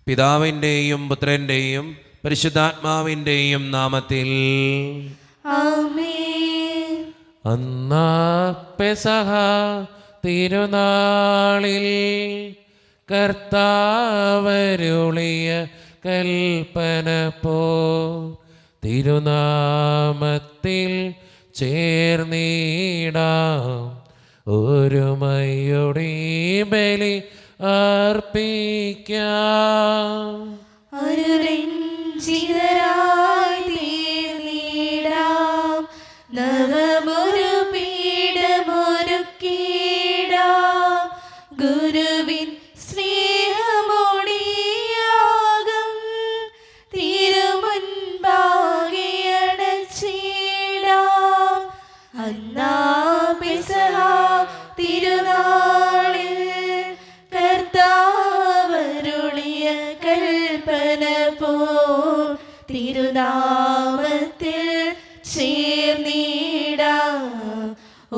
പിതാവിൻ്റെയും പുത്രൻ്റെയും പരിശുദ്ധാത്മാവിൻ്റെയും നാമത്തിൽ ആമേൻ. അന്നാ പെസഹ തിരുനാളിൽ കർത്താവരുളിയ കൽപ്പന പോ തിരുനാമത്തിൽ ചേർന്നിടാം ഒരുമയുടെ ബലി അർപ്പിക്കാം. അനുരഞ്ജിതരായി തീർന്നിടാം, നവമൊരു പീഠമൊരുക്കിടാം. ഗുരുവിൻ സ്നേഹമൊടിയാകം തിരുമുൻപാകെ അടച്ചിടാം. അന്നാ പെസഹ തിരുനാളിൽ കർത്താവരുളിയ കൽപ്പന പോൽ തിരുനാമത്തിൽ ചേർന്നിടാം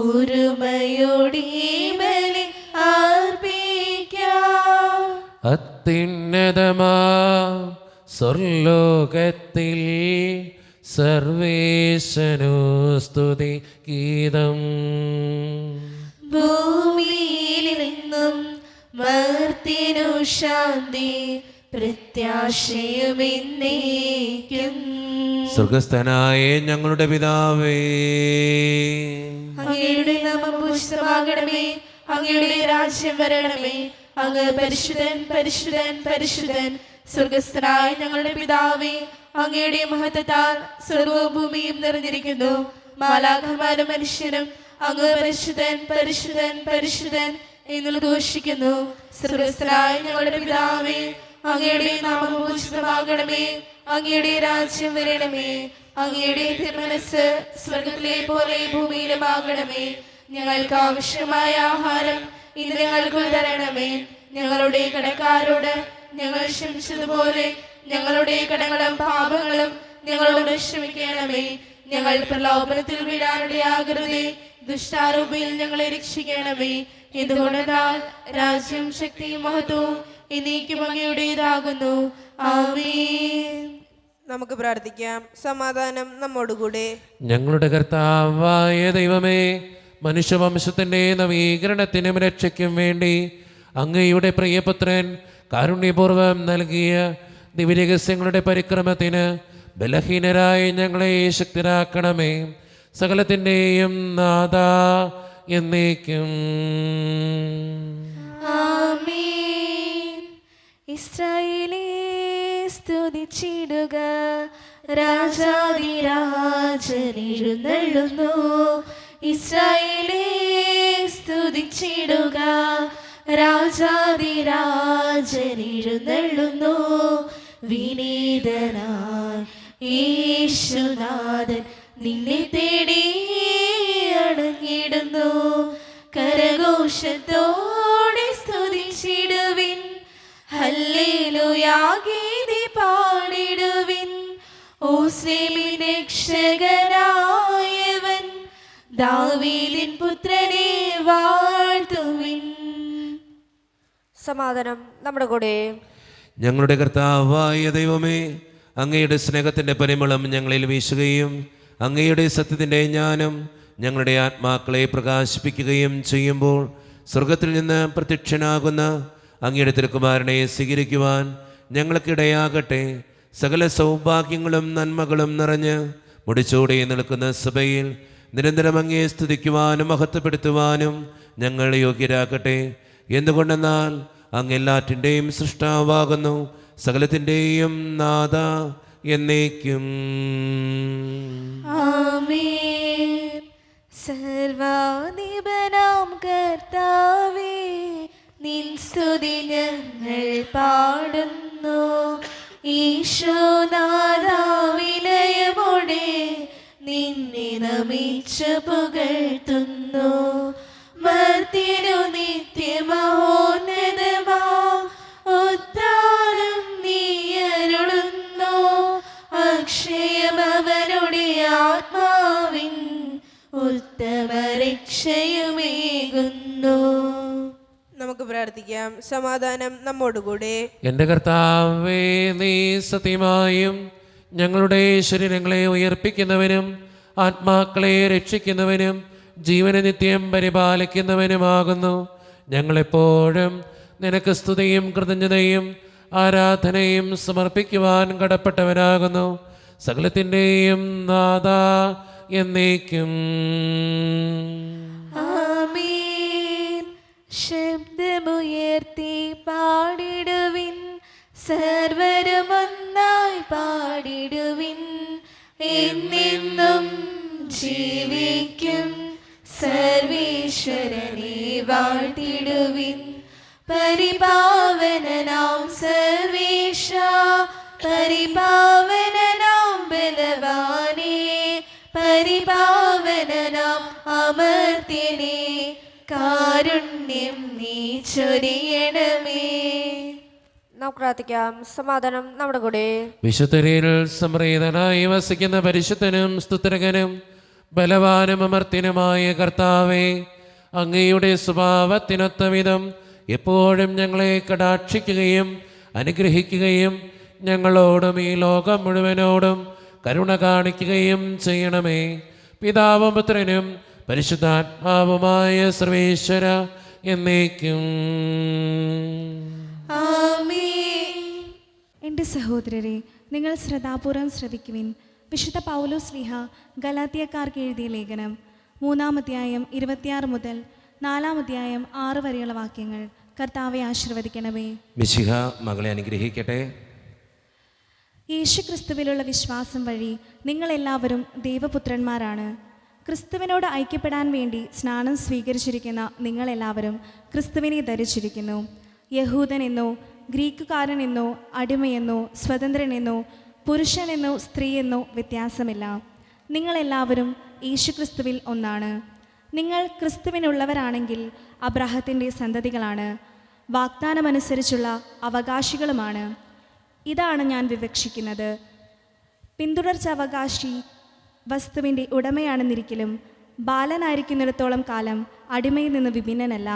ഒരുമയോടെ ബലി അർപ്പിക്കാം. അത്യുന്നതമാ സ്വർലോകത്തിൽ സർവേശനു സ്തുതി ഗീതം. ഭൂമിയിൽ നിന്നും മർത്യനു ശാന്തി പ്രത്യാശയും എന്നേക്കും. സ്വർഗസ്ഥനായ ഞങ്ങളുടെ പിതാവേ, അങ്ങയുടെ നാമം പൂജിതമാകണമേ, അങ്ങയുടെ രാജ്യം വരണമേ. അങ്ങ് പരിശുദ്ധൻ പരിശുദ്ധൻ പരിശുദ്ധൻ. സ്വർഗസ്ഥനായ ഞങ്ങളുടെ പിതാവേ, അങ്ങയുടെ മഹത്വത്താൽ സ്വർഗവും ഭൂമിയും നിറഞ്ഞിരിക്കുന്നു. മാലാഖമാരും മനുഷ്യരും അങ്ങ് പരിശുദ്ധൻ പരിശുദ്ധൻ പരിശുദ്ധൻ എന്ന് ഘോഷിക്കുന്നു. സ്വർഗസ്ഥനായ ഞങ്ങളുടെ പിതാവേ, അങ്ങയുടെ നാമം പൂജിതമാകണമേ, അങ്ങയുടെ രാജ്യം വരണമേ. അങ്ങയുടെ തിരുമനസ്സ് സ്വർഗത്തിലെ പോലെ ഭൂമിയിലുമാകണമേ. ഞങ്ങൾക്ക് ആവശ്യമായ ആഹാരം ഇന്ന് ഞങ്ങൾക്ക് തരണമേ. ഞങ്ങളുടെ കടക്കാരോട് ഞങ്ങൾ ക്ഷമിച്ചതുപോലെ ഞങ്ങളുടെ കടങ്ങളും പാപങ്ങളും ഞങ്ങളോട് ക്ഷമിക്കണമേ. ഞങ്ങൾ പ്രലോഭനത്തിൽ വീഴാനിടയാകരുതേ, ദുഷ്ടാരൂപിയിൽ ഞങ്ങളെ രക്ഷിക്കണമേ. എന്തുകൊണ്ടെന്നാൽ രാജ്യം ശക്തിയും മഹത്വവും എന്നേക്കും അങ്ങയുടേതാകുന്നു. ആമേൻ. നമുക്ക് പ്രാർത്ഥിക്കാം. സമാധാനം നമ്മോടുകൂടെ. ഞങ്ങളുടെ കർത്താവായ ദൈവമേ, മനുഷ്യവംശത്തിൻ്റെ നവീകരണത്തിനും രക്ഷയ്ക്കും വേണ്ടി അങ്ങയുടെ പ്രിയപുത്രൻ കാരുണ്യപൂർവ്വം നൽകിയ ദിവ്യരഹസ്യങ്ങളുടെ പരിക്രമത്തിന് ബലഹീനരായി ഞങ്ങളെ ശക്തരാക്കണമേ. സകലത്തിൻ്റെയും നാഥ എന്നേക്കും. ആമേൻ. ഇസ്രായേലേ സ്തുതിച്ചിടുക, രാജാധിരാജൻ എഴുന്നള്ളുന്നു. ഇസ്രായേലേ സ്തുതിച്ചിടുക, രാജാധിരാജൻ എഴുന്നള്ളുന്നു. വിനീതനായി യേശുനാഥൻ നിന്നെ തേടി അടങ്ങിടുന്നു. കരഘോഷത്തോടെ സ്തുതിച്ചിടുവിൻ, ഹല്ലേലൂയാ ഗീതി പാടിടുവിൻ. ഓസ്ലേമിൻ രക്ഷകനായവൻ ദാവീദിൻ പുത്രനെ വാഴ്ത്തുവിൻ. സമാധാനം നമ്മുടെ കൂടെ. ഞങ്ങളുടെ കർത്താവായ ദൈവമേ, അങ്ങയുടെ സ്നേഹത്തിൻ്റെ പരിമളം ഞങ്ങളിൽ വീശുകയും അങ്ങയുടെ സത്യത്തിൻ്റെ ജ്ഞാനം ഞങ്ങളുടെ ആത്മാക്കളെ പ്രകാശിപ്പിക്കുകയും ചെയ്യുമ്പോൾ സ്വർഗത്തിൽ നിന്ന് പ്രത്യക്ഷനാകുന്ന അങ്ങയുടെ തിരുക്കുമാരനെ സ്വീകരിക്കുവാൻ ഞങ്ങൾക്കിടയാകട്ടെ. സകല സൗഭാഗ്യങ്ങളും നന്മകളും നിറഞ്ഞ് മുടിച്ചൂടെ നിൽക്കുന്ന സഭയിൽ നിരന്തരം അങ്ങയെ സ്തുതിക്കുവാനും മഹത്വപ്പെടുത്തുവാനും ഞങ്ങൾ യോഗ്യരാക്കട്ടെ. എന്തുകൊണ്ടെന്നാൽ അങ്ങ് എല്ലാറ്റിൻ്റെയും സൃഷ്ടാവാകുന്നു, സകലത്തിൻ്റെയും നാഥ എന്നേക്കും. ആമേൻ. സർവാധിപനാം കർത്താവേ, നിൻ സ്തുതി ഞങ്ങൾ പാടുന്നു. ഈശോനാഥാ വിനയമോടെ നിന്നെ നമിച്ചു പുകഴ്ത്തുന്നു. മർത്യനു നിത്യമഹോന്നതമാ ഉദ്ധാനം നീ അരുളുന്നു. അക്ഷയമവനുടെ ആത്മാവിൻ ഉത്തമ രക്ഷയുമേകുന്നു. നമുക്ക് പ്രാർത്ഥിക്കാം. സമാധാനം നമ്മോടുകൂടെ. എൻ്റെ കർത്താവേ, നീ സത്യമായും ഞങ്ങളുടെ ശരീരങ്ങളെ ഉയർപ്പിക്കുന്നവനും ആത്മാക്കളെ രക്ഷിക്കുന്നവനും ജീവനെ നിത്യം പരിപാലിക്കുന്നവനുമാകുന്നു. ഞങ്ങളെപ്പോഴും നിനക്ക് സ്തുതിയും കൃതജ്ഞതയും ആരാധനയും സമർപ്പിക്കുവാൻ കടപ്പെട്ടവനാകുന്നു. സകലത്തിൻ്റെയും നാഥ എന്നേക്കും. ആമേൻ. ശബ്ദമുയർത്തി പാടിടുവിൻ, സർവരും ഒന്നായി പാടിടുവിൻ. എന്നെന്നും ജീവിക്കും സർവേശ്വരനെ വാഴ്ത്തിടുവിൻ. പരിപാവനനാം സർവേശ, പരിപാവനനാം ബലവാനേ, പരിപാവനനാം അമർത്യനേ, കാരുണ്യം നീ ചൊരിയണമേ. നമുക്ക് പ്രാർത്ഥിക്കാം. സമാധാനം നമ്മുടെ കൂടെ. വിശുദ്ധരിൽ സംപ്രീതനായി വസിക്കുന്ന പരിശുദ്ധനും സ്തുത്രകനും ബലവാനും അമർത്യനുമായ കർത്താവേ, അങ്ങയുടെ സ്വഭാവത്തിനൊത്ത വിധം എപ്പോഴും ഞങ്ങളെ കടാക്ഷിക്കുകയും അനുഗ്രഹിക്കുകയും ഞങ്ങളോടും ഈ ലോകം മുഴുവനോടും കരുണ കാണിക്കുകയും ചെയ്യണമേ. പിതാവും പുത്രനും പരിശുദ്ധാത്മാവുമായ സർവേശ്വര എന്നേക്കും. ആമേൻ. എൻ്റെ സഹോദരരെ, നിങ്ങൾ ശ്രദ്ധാപൂർവം ശ്രവിക്കുവിൻ. വിശുദ്ധ പൗലോസ് ശ്ലീഹ ഗലാത്യക്കാർക്ക് എഴുതിയ ലേഖനം 3-ാം അധ്യായം 26 മുതൽ 4-ാം അധ്യായം 6 വരെയുള്ള വാക്യങ്ങൾ. കർത്താവെ ആശീർവദിക്കണമേ. മിശിഹ മകളെ അനുഗ്രഹിക്കട്ടെ. യേശു ക്രിസ്തുവിലുള്ള വിശ്വാസം വഴി നിങ്ങളെല്ലാവരും ദൈവപുത്രന്മാരാണ്. ക്രിസ്തുവിനോട് ഐക്യപ്പെടാൻ വേണ്ടി സ്നാനം സ്വീകരിച്ചിരിക്കുന്ന നിങ്ങളെല്ലാവരും ക്രിസ്തുവിനെ ധരിച്ചിരിക്കുന്നു. യഹൂദനെന്നോ ഗ്രീക്കുകാരനെന്നോ അടിമയെന്നോ സ്വതന്ത്രനെന്നോ പുരുഷനെന്നോ സ്ത്രീയെന്നോ വ്യത്യാസമില്ല. നിങ്ങളെല്ലാവരും യേശുക്രിസ്തുവിൽ ഒന്നാണ്. നിങ്ങൾ ക്രിസ്തുവിനുള്ളവരാണെങ്കിൽ അബ്രാഹത്തിൻ്റെ സന്തതികളാണ്, വാഗ്ദാനമനുസരിച്ചുള്ള അവകാശികളുമാണ്. ഇതാണ് ഞാൻ വിവക്ഷിക്കുന്നത്. പിന്തുടർച്ച അവകാശി വസ്തുവിൻ്റെ ഉടമയാണെന്നിരിക്കലും ബാലനായിരിക്കുന്നിടത്തോളം കാലം അടിമയിൽ നിന്ന് വിഭിന്നനല്ല.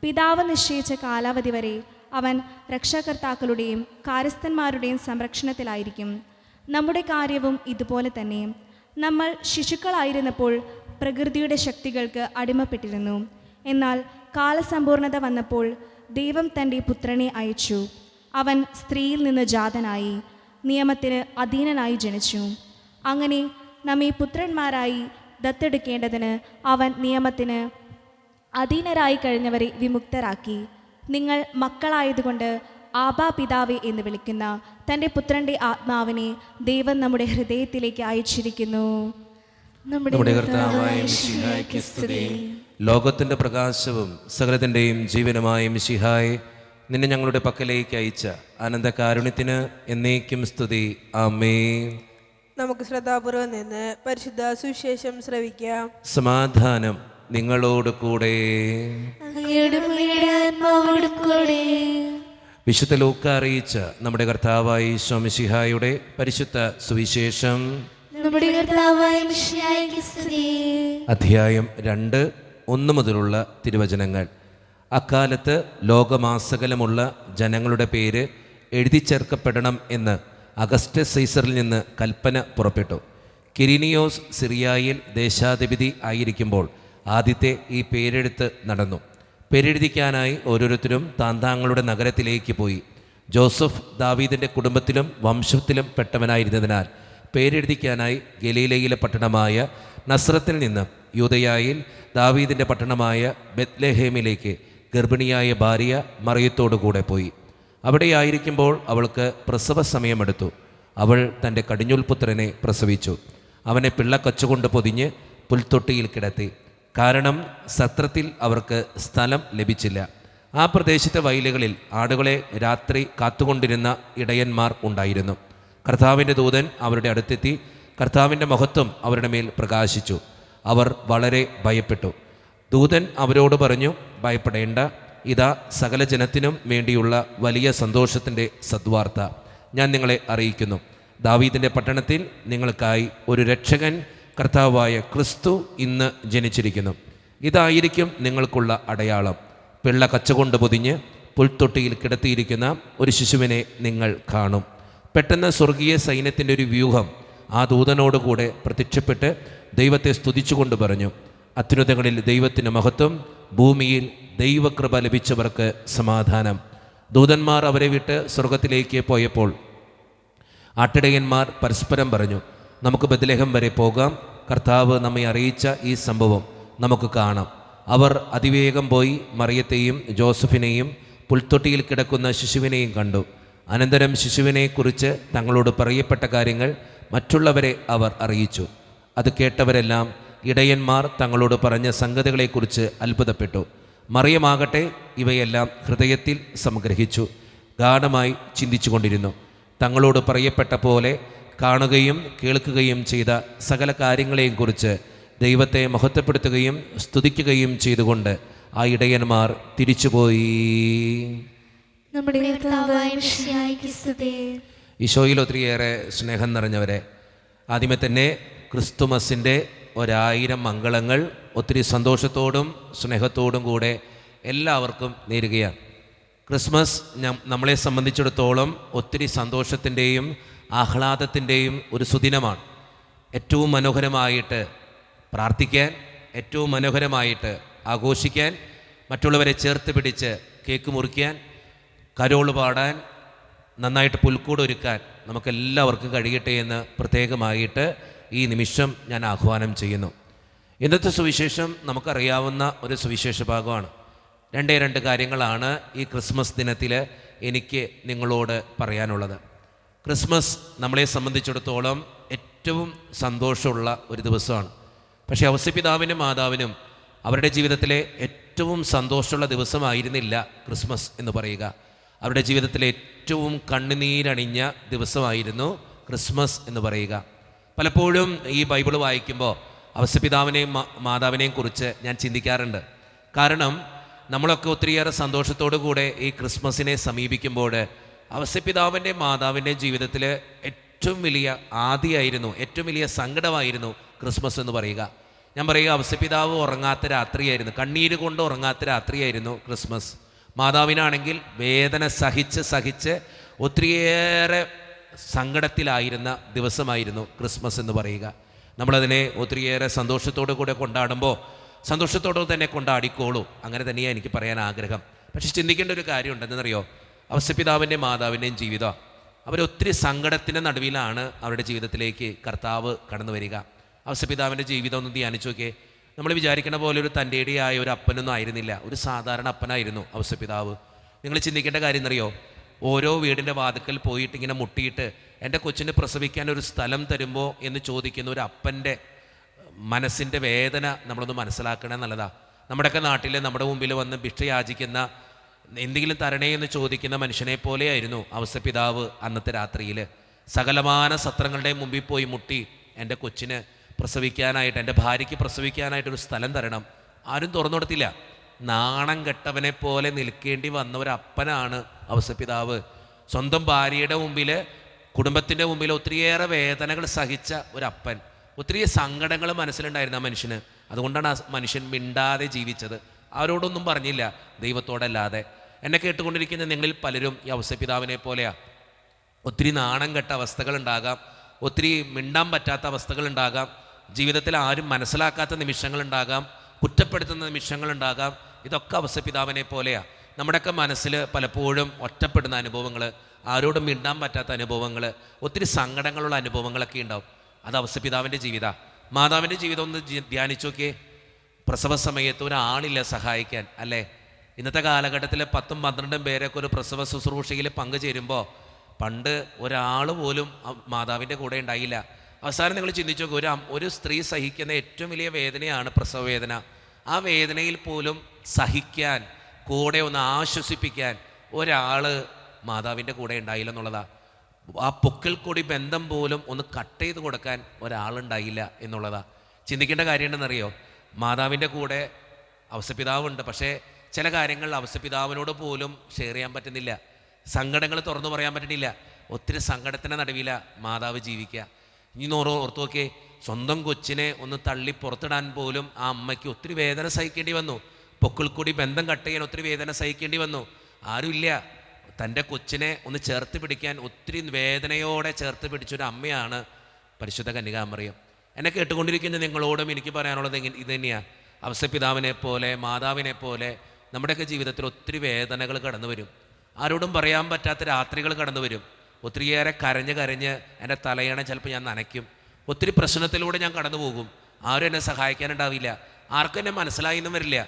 പിതാവ് നിശ്ചയിച്ച കാലാവധി വരെ അവൻ രക്ഷാകർത്താക്കളുടെയും കാര്യസ്ഥന്മാരുടെയും സംരക്ഷണത്തിലായിരിക്കും. നമ്മുടെ കാര്യവും ഇതുപോലെ തന്നെ. നമ്മൾ ശിശുക്കളായിരുന്നപ്പോൾ പ്രകൃതിയുടെ ശക്തികൾക്ക് അടിമപ്പെട്ടിരുന്നു. എന്നാൽ കാലസമ്പൂർണത വന്നപ്പോൾ ദൈവം തൻ്റെ പുത്രനെ അയച്ചു. അവൻ സ്ത്രീയിൽ നിന്ന് ജാതനായി നിയമത്തിന് അധീനനായി ജനിച്ചു. അങ്ങനെ നമ്മെ പുത്രന്മാരായി ദത്തെടുക്കേണ്ടതിന് അവൻ നിയമത്തിന് അധീനരായി കഴിഞ്ഞവരെ വിമുക്തരാക്കി. നിങ്ങൾ മക്കളായതുകൊണ്ട് ആബാ പിതാവേ എന്ന് വിളിക്കുന്ന തൻ്റെ പുത്രൻ്റെ ആത്മാവിനെ ദൈവം നമ്മുടെ ഹൃദയത്തിലേക്ക് അയച്ചിരിക്കുന്നു. നമ്മുടെ കർത്താവായ മിശിഹായ്ക്ക് സ്തുതി. ലോകത്തിൻ്റെ പ്രകാശവും സകലത്തിൻ്റെയും ജീവനുമായ മിശിഹായെ, നിന്നെ ഞങ്ങളുടെ പക്കലേക്ക് അയച്ച ആനന്ദകാരുണ്യത്തിന് എന്നേക്കും സ്തുതി. ആമേൻ. നമുക്ക് ശ്രദ്ധാപൂർവം നിന്ന് പരിശുദ്ധ സുവിശേഷം ശ്രവിക്കാം. സമാധാനം നിങ്ങളോട് കൂടെ. വിശുദ്ധ ലൂക്ക അറിയിച്ച നമ്മുടെ കർത്താവായ ഈശോ മിശിഹായുടെ പരിശുദ്ധ സുവിശേഷം അധ്യായം 2:1 മുതലുള്ള തിരുവചനങ്ങൾ. അക്കാലത്ത് ലോകമാസകലമുള്ള ജനങ്ങളുടെ പേര് എഴുതി ചേർക്കപ്പെടണം എന്ന് അഗസ്റ്റസ് സീസറിൽ നിന്ന് കൽപ്പന പുറപ്പെട്ടു. കിരീനിയോസ് സിറിയായിൽ ദേശാധിപതി ആയിരിക്കുമ്പോൾ ആദ്യത്തെ ഈ പേരെഴുത്ത് നടന്നു. പേരെഴുതിക്കാനായി ഓരോരുത്തരും താന്താങ്ങളുടെ നഗരത്തിലേക്ക് പോയി. ജോസഫ് ദാവീദിൻ്റെ കുടുംബത്തിലും വംശത്തിലും പെട്ടവനായിരുന്നതിനാൽ പേരെഴുതിക്കാനായി ഗലീലയിലെ പട്ടണമായ നസ്രത്തിൽ നിന്ന് യൂദയായിൽ ദാവീദിൻ്റെ പട്ടണമായ ബെത്ലഹേമിലേക്ക് ഗർഭിണിയായ ഭാര്യ മറിയത്തോടുകൂടെ പോയി. അവിടെയായിരിക്കുമ്പോൾ അവൾക്ക് പ്രസവ സമയമെടുത്തു. അവൾ തൻ്റെ കടിഞ്ഞൂൽപുത്രനെ പ്രസവിച്ചു. അവനെ പിള്ളക്കച്ചുകൊണ്ട് പൊതിഞ്ഞ് പുൽത്തൊട്ടിയിൽ കിടത്തി. കാരണം സത്രത്തിൽ അവർക്ക് സ്ഥലം ലഭിച്ചില്ല. ആ പ്രദേശത്തെ വയലുകളിൽ ആടുകളെ രാത്രി കാത്തുകൊണ്ടിരുന്ന ഇടയന്മാർ ഉണ്ടായിരുന്നു. കർത്താവിൻ്റെ ദൂതൻ അവരുടെ അടുത്തെത്തി കർത്താവിൻ്റെ മഹത്വം അവരുടെ മേൽ പ്രകാശിച്ചു. അവർ വളരെ ഭയപ്പെട്ടു. ദൂതൻ അവരോട് പറഞ്ഞു, ഭയപ്പെടേണ്ട, ഇതാ സകല ജനത്തിനും വേണ്ടിയുള്ള വലിയ സന്തോഷത്തിൻ്റെ സദ്വാർത്ത ഞാൻ നിങ്ങളെ അറിയിക്കുന്നു. ദാവീദിൻ്റെ പട്ടണത്തിൽ നിങ്ങൾക്കായി ഒരു രക്ഷകൻ കർത്താവായ ക്രിസ്തു ഇന്ന് ജനിച്ചിരിക്കുന്നു. ഇതായിരിക്കും നിങ്ങൾക്കുള്ള അടയാളം. പിള്ള കച്ചുകൊണ്ട് പൊതിഞ്ഞ് പുൽത്തൊട്ടിയിൽ കിടത്തിയിരിക്കുന്ന ഒരു ശിശുവിനെ നിങ്ങൾ കാണും. പെട്ടെന്ന് സ്വർഗീയ സൈന്യത്തിൻ്റെ ഒരു വ്യൂഹം ആ ദൂതനോടുകൂടെ പ്രത്യക്ഷപ്പെട്ട് ദൈവത്തെ സ്തുതിച്ചുകൊണ്ട് പറഞ്ഞു, അത്യുന്നതങ്ങളിൽ ദൈവത്തിന് മഹത്വം, ഭൂമിയിൽ ദൈവകൃപ ലഭിച്ചവർക്ക് സമാധാനം. ദൂതന്മാർ അവരെ വിട്ട് സ്വർഗത്തിലേക്ക് പോയപ്പോൾ ആട്ടിടയന്മാർ പരസ്പരം പറഞ്ഞു, നമുക്ക് ബത്ലഹേം വരെ പോകാം, കർത്താവ് നമ്മെ അറിയിച്ച ഈ സംഭവം നമുക്ക് കാണാം. അവർ അതിവേഗം പോയി മറിയത്തെയും ജോസഫിനെയും പുൽത്തൊട്ടിയിൽ കിടക്കുന്ന ശിശുവിനെയും കണ്ടു. അനന്തരം ശിശുവിനെക്കുറിച്ച് തങ്ങളോട് പറയപ്പെട്ട കാര്യങ്ങൾ മറ്റുള്ളവരെ അവർ അറിയിച്ചു. അത് കേട്ടവരെല്ലാം ഇടയന്മാർ തങ്ങളോട് പറഞ്ഞ സംഗതികളെക്കുറിച്ച് അത്ഭുതപ്പെട്ടു. മറിയമാകട്ടെ ഇവയെല്ലാം ഹൃദയത്തിൽ സംഗ്രഹിച്ചു ഗാഢമായി ചിന്തിച്ചുകൊണ്ടിരുന്നു. തങ്ങളോട് പറയപ്പെട്ട പോലെ കാണുകയും കേൾക്കുകയും ചെയ്ത സകല കാര്യങ്ങളെയും കുറിച്ച് ദൈവത്തെ മഹത്വപ്പെടുത്തുകയും സ്തുതിക്കുകയും ചെയ്തുകൊണ്ട് ആ ഇടയന്മാർ തിരിച്ചുപോയി. നമ്മുടെ കർത്താവായ മിശിഹായ്ക്ക് സ്തുതി. ഈശോയിൽ ഒത്തിരിയേറെ സ്നേഹം നിറഞ്ഞവരെ, ആദ്യമേ തന്നെ ക്രിസ്തുമസിൻ്റെ 1000 മംഗളങ്ങൾ ഒത്തിരി സന്തോഷത്തോടും സ്നേഹത്തോടും കൂടെ എല്ലാവർക്കും നേരുകയാണ്. ക്രിസ്മസ് നമ്മളെ സംബന്ധിച്ചിടത്തോളം ഒത്തിരി സന്തോഷത്തിൻ്റെയും ആഹ്ലാദത്തിൻ്റെയും ഒരു സുദിനമാണ്. ഏറ്റവും മനോഹരമായിട്ട് പ്രാർത്ഥിക്കാൻ, ഏറ്റവും മനോഹരമായിട്ട് ആഘോഷിക്കാൻ, മറ്റുള്ളവരെ ചേർത്ത് പിടിച്ച് കേക്ക് മുറിക്കാൻ, കരോള് പാടാൻ, നന്നായിട്ട് പുൽക്കൂട് ഒരുക്കാൻ നമുക്കെല്ലാവർക്കും കഴിയട്ടെ എന്ന് പ്രത്യേകമായിട്ട് ഈ നിമിഷം ഞാൻ ആഹ്വാനം ചെയ്യുന്നു. ഇന്നത്തെ സുവിശേഷം നമുക്കറിയാവുന്ന ഒരു സുവിശേഷ ഭാഗമാണ്. 2 കാര്യങ്ങളാണ് ഈ ക്രിസ്മസ് ദിനത്തിൽ എനിക്ക് നിങ്ങളോട് പറയാനുള്ളത്. ക്രിസ്മസ് നമ്മളെ സംബന്ധിച്ചിടത്തോളം ഏറ്റവും സന്തോഷമുള്ള ഒരു ദിവസമാണ്. പക്ഷേ ഔസേപ്പിതാവിനും മാതാവിനും അവരുടെ ജീവിതത്തിലെ ഏറ്റവും സന്തോഷമുള്ള ദിവസമായിരുന്നില്ല ക്രിസ്മസ് എന്ന് പറയുക. അവരുടെ ജീവിതത്തിലെ ഏറ്റവും കണ്ണുനീരണിഞ്ഞ ദിവസമായിരുന്നു ക്രിസ്മസ് എന്ന് പറയുക. പലപ്പോഴും ഈ ബൈബിൾ വായിക്കുമ്പോൾ ഔസേപ്പിതാവിനെയും മാതാവിനെയും കുറിച്ച് ഞാൻ ചിന്തിക്കാറുണ്ട്. കാരണം നമ്മളൊക്കെ ഒത്തിരിയേറെ സന്തോഷത്തോടു കൂടെ ഈ ക്രിസ്മസിനെ സമീപിക്കുമ്പോൾ ഔസേപ്പിതാവിൻ്റെ മാതാവിൻ്റെ ജീവിതത്തിൽ ഏറ്റവും വലിയ ആദിയായിരുന്നു, ഏറ്റവും വലിയ സങ്കടമായിരുന്നു ക്രിസ്മസ് എന്ന് പറയുക. ഞാൻ പറയുക, ഔസേപ്പിതാവ് ഉറങ്ങാത്ത രാത്രിയായിരുന്നു, കണ്ണീര് കൊണ്ട് ഉറങ്ങാത്ത രാത്രിയായിരുന്നു ക്രിസ്മസ്. മാതാവിനാണെങ്കിൽ വേദന സഹിച്ച് ഒത്തിരിയേറെ സങ്കടത്തിലായിരുന്ന ദിവസമായിരുന്നു ക്രിസ്മസ് എന്ന് പറയുക. നമ്മളതിനെ ഒത്തിരിയേറെ സന്തോഷത്തോടു കൂടെ കൊണ്ടാടുമ്പോൾ സന്തോഷത്തോടെ തന്നെ കൊണ്ടാടിക്കോളൂ, അങ്ങനെ തന്നെയാണ് എനിക്ക് പറയാൻ ആഗ്രഹം. പക്ഷെ ചിന്തിക്കേണ്ട ഒരു കാര്യം ഉണ്ടെന്നറിയോ, ഔസേപ്പിതാവിൻ്റെ മാതാവിൻ്റെയും ജീവിതം അവരൊത്തിരി സങ്കടത്തിൻ്റെ നടുവിലാണ് അവരുടെ ജീവിതത്തിലേക്ക് കർത്താവ് കടന്നു വരിക. ഔസേപ്പിതാവിൻ്റെ ജീവിതം ഒന്ന് ധ്യാനിച്ചു നോക്കിയേ. നമ്മൾ വിചാരിക്കുന്ന പോലെ ഒരു തൻ്റെടിയായ ഒരു അപ്പനൊന്നും ആയിരുന്നില്ല, ഒരു സാധാരണ അപ്പനായിരുന്നു ഔസേപ്പിതാവ്. നിങ്ങൾ ചിന്തിക്കേണ്ട കാര്യം എന്നറിയോ, ഓരോ വീടിൻ്റെ വാതിക്കൽ പോയിട്ട് ഇങ്ങനെ മുട്ടിയിട്ട് എൻ്റെ കൊച്ചിന് പ്രസവിക്കാൻ ഒരു സ്ഥലം തരുമ്പോൾ എന്ന് ചോദിക്കുന്ന ഒരു അപ്പൻ്റെ മനസ്സിൻ്റെ വേദന നമ്മളൊന്ന് മനസ്സിലാക്കണേ നല്ലതാണ്. നമ്മുടെയൊക്കെ നാട്ടിൽ നമ്മുടെ മുമ്പിൽ വന്ന് ഭിക്ഷ യാചിക്കുന്ന, എന്തെങ്കിലും തരണേ എന്ന് ചോദിക്കുന്ന മനുഷ്യനെ പോലെയായിരുന്നു ഔസേപ്പിതാവ് അന്നത്തെ രാത്രിയിൽ. സകലമാന സത്രങ്ങളുടെ മുമ്പിൽ പോയി മുട്ടി എൻ്റെ കൊച്ചിന് പ്രസവിക്കാനായിട്ട്, എൻ്റെ ഭാര്യയ്ക്ക് പ്രസവിക്കാനായിട്ടൊരു സ്ഥലം തരണം. ആരും തുറന്നു കൊടുത്തില്ല. നാണം കെട്ടവനെ പോലെ നിൽക്കേണ്ടി വന്ന ഒരപ്പനാണ് ഔസേപ്പിതാവ്. സ്വന്തം ഭാര്യയുടെ മുമ്പിൽ, കുടുംബത്തിൻ്റെ മുമ്പിൽ ഒത്തിരിയേറെ വേദനകൾ സഹിച്ച ഒരപ്പൻ. ഒത്തിരി സങ്കടങ്ങൾ മനസ്സിലുണ്ടായിരുന്നു ആ മനുഷ്യന്. അതുകൊണ്ടാണ് ആ മനുഷ്യൻ മിണ്ടാതെ ജീവിച്ചത്. ആരോടൊന്നും പറഞ്ഞില്ല, ദൈവത്തോടല്ലാതെ. എന്നെ കേട്ടുകൊണ്ടിരിക്കുന്ന നിങ്ങളിൽ പലരും ഈ ഔസേപ്പിതാവിനെ പോലെയാണ്. ഒത്തിരി നാണം കെട്ട അവസ്ഥകളുണ്ടാകാം, ഒത്തിരി മിണ്ടാൻ പറ്റാത്ത അവസ്ഥകളുണ്ടാകാം, ജീവിതത്തിൽ ആരും മനസ്സിലാക്കാത്ത നിമിഷങ്ങളുണ്ടാകാം, കുറ്റപ്പെടുത്തുന്ന നിമിഷങ്ങളുണ്ടാകാം. ഇതൊക്കെ ഔസേപ്പിതാവിനെ പോലെയാണ്. നമ്മുടെയൊക്കെ മനസ്സിൽ പലപ്പോഴും ഒറ്റപ്പെടുന്ന അനുഭവങ്ങൾ, ആരോടും മിണ്ടാൻ പറ്റാത്ത അനുഭവങ്ങൾ, ഒത്തിരി സങ്കടങ്ങളുള്ള അനുഭവങ്ങളൊക്കെ ഉണ്ടാവും. അത് ഔസേപ്പിതാവിൻ്റെ ജീവിതമാണ്. മാതാവിൻ്റെ ജീവിതം ഒന്ന് ധ്യാനിച്ചു നോക്കിയേ. പ്രസവ സമയത്ത് ഒരാളില്ല സഹായിക്കാൻ, അല്ലേ? ഇന്നത്തെ കാലഘട്ടത്തിൽ 10-12 പേരൊക്കെ ഒരു പ്രസവ ശുശ്രൂഷയിൽ പങ്കുചേരുമ്പോൾ പണ്ട് ഒരാൾ പോലും മാതാവിൻ്റെ കൂടെ ഉണ്ടായില്ല. അവസാനം നിങ്ങൾ ചിന്തിച്ചു നോക്കുക, ഒരു സ്ത്രീ സഹിക്കുന്ന ഏറ്റവും വലിയ വേദനയാണ് പ്രസവ വേദന. ആ വേദനയിൽ പോലും സഹിക്കാൻ, കൂടെ ഒന്ന് ആശ്വസിപ്പിക്കാൻ ഒരാൾ മാതാവിൻ്റെ കൂടെ ഉണ്ടായില്ലെന്നുള്ളതാണ്. ആ പൊക്കിൽ കൂടി ബന്ധം പോലും ഒന്ന് കട്ട് ചെയ്ത് കൊടുക്കാൻ ഒരാളുണ്ടായില്ല എന്നുള്ളതാണ്. ചിന്തിക്കേണ്ട കാര്യം ഉണ്ടെന്നറിയോ, മാതാവിൻ്റെ കൂടെ ഔസേപ്പിതാവുണ്ട്, പക്ഷേ ചില കാര്യങ്ങൾ ഔസേപ്പിതാവിനോട് പോലും ഷെയർ ചെയ്യാൻ പറ്റുന്നില്ല, സങ്കടങ്ങൾ തുറന്നു പറയാൻ പറ്റുന്നില്ല. ഒത്തിരി സങ്കടത്തിൻ്റെ നടുവിലാണ് മാതാവ് ജീവിക്കുക. ഇനി ഓർത്തു നോക്കിയേ, സ്വന്തം കൊച്ചിനെ ഒന്ന് തള്ളി പുറത്തിടാൻ പോലും ആ അമ്മയ്ക്ക് ഒത്തിരി വേദന സഹിക്കേണ്ടി വന്നു. പൊക്കിൾ കൂടി ബന്ധം കട്ട് ചെയ്യാൻ ഒത്തിരി വേദന സഹിക്കേണ്ടി വന്നു. ആരുമില്ല. തൻ്റെ കൊച്ചിനെ ഒന്ന് ചേർത്ത് പിടിക്കാൻ ഒത്തിരി വേദനയോടെ ചേർത്ത് പിടിച്ചൊരു അമ്മയാണ് പരിശുദ്ധ കന്യകാമറിയം. എന്നെ കേട്ടുകൊണ്ടിരിക്കുന്ന നിങ്ങളോടും എനിക്ക് പറയാനുള്ളത് ഇത് തന്നെയാണ്. ഔസേപ്പിതാവിനെ പോലെ മാതാവിനെ പോലെ നമ്മുടെയൊക്കെ ജീവിതത്തിൽ ഒത്തിരി വേദനകൾ കടന്നു വരും. ആരോടും പറയാൻ പറ്റാത്ത രാത്രികൾ കടന്നു വരും. ഒത്തിരിയേറെ കരഞ്ഞ് എൻ്റെ തലയണ ചിലപ്പോൾ ഞാൻ നനയ്ക്കും. ഒത്തിരി പ്രശ്നത്തിലൂടെ ഞാൻ കടന്നു പോകും. ആരും എന്നെ സഹായിക്കാനുണ്ടാവില്ല, ആർക്കും എന്നെ മനസ്സിലായിന്നും വരില്ല.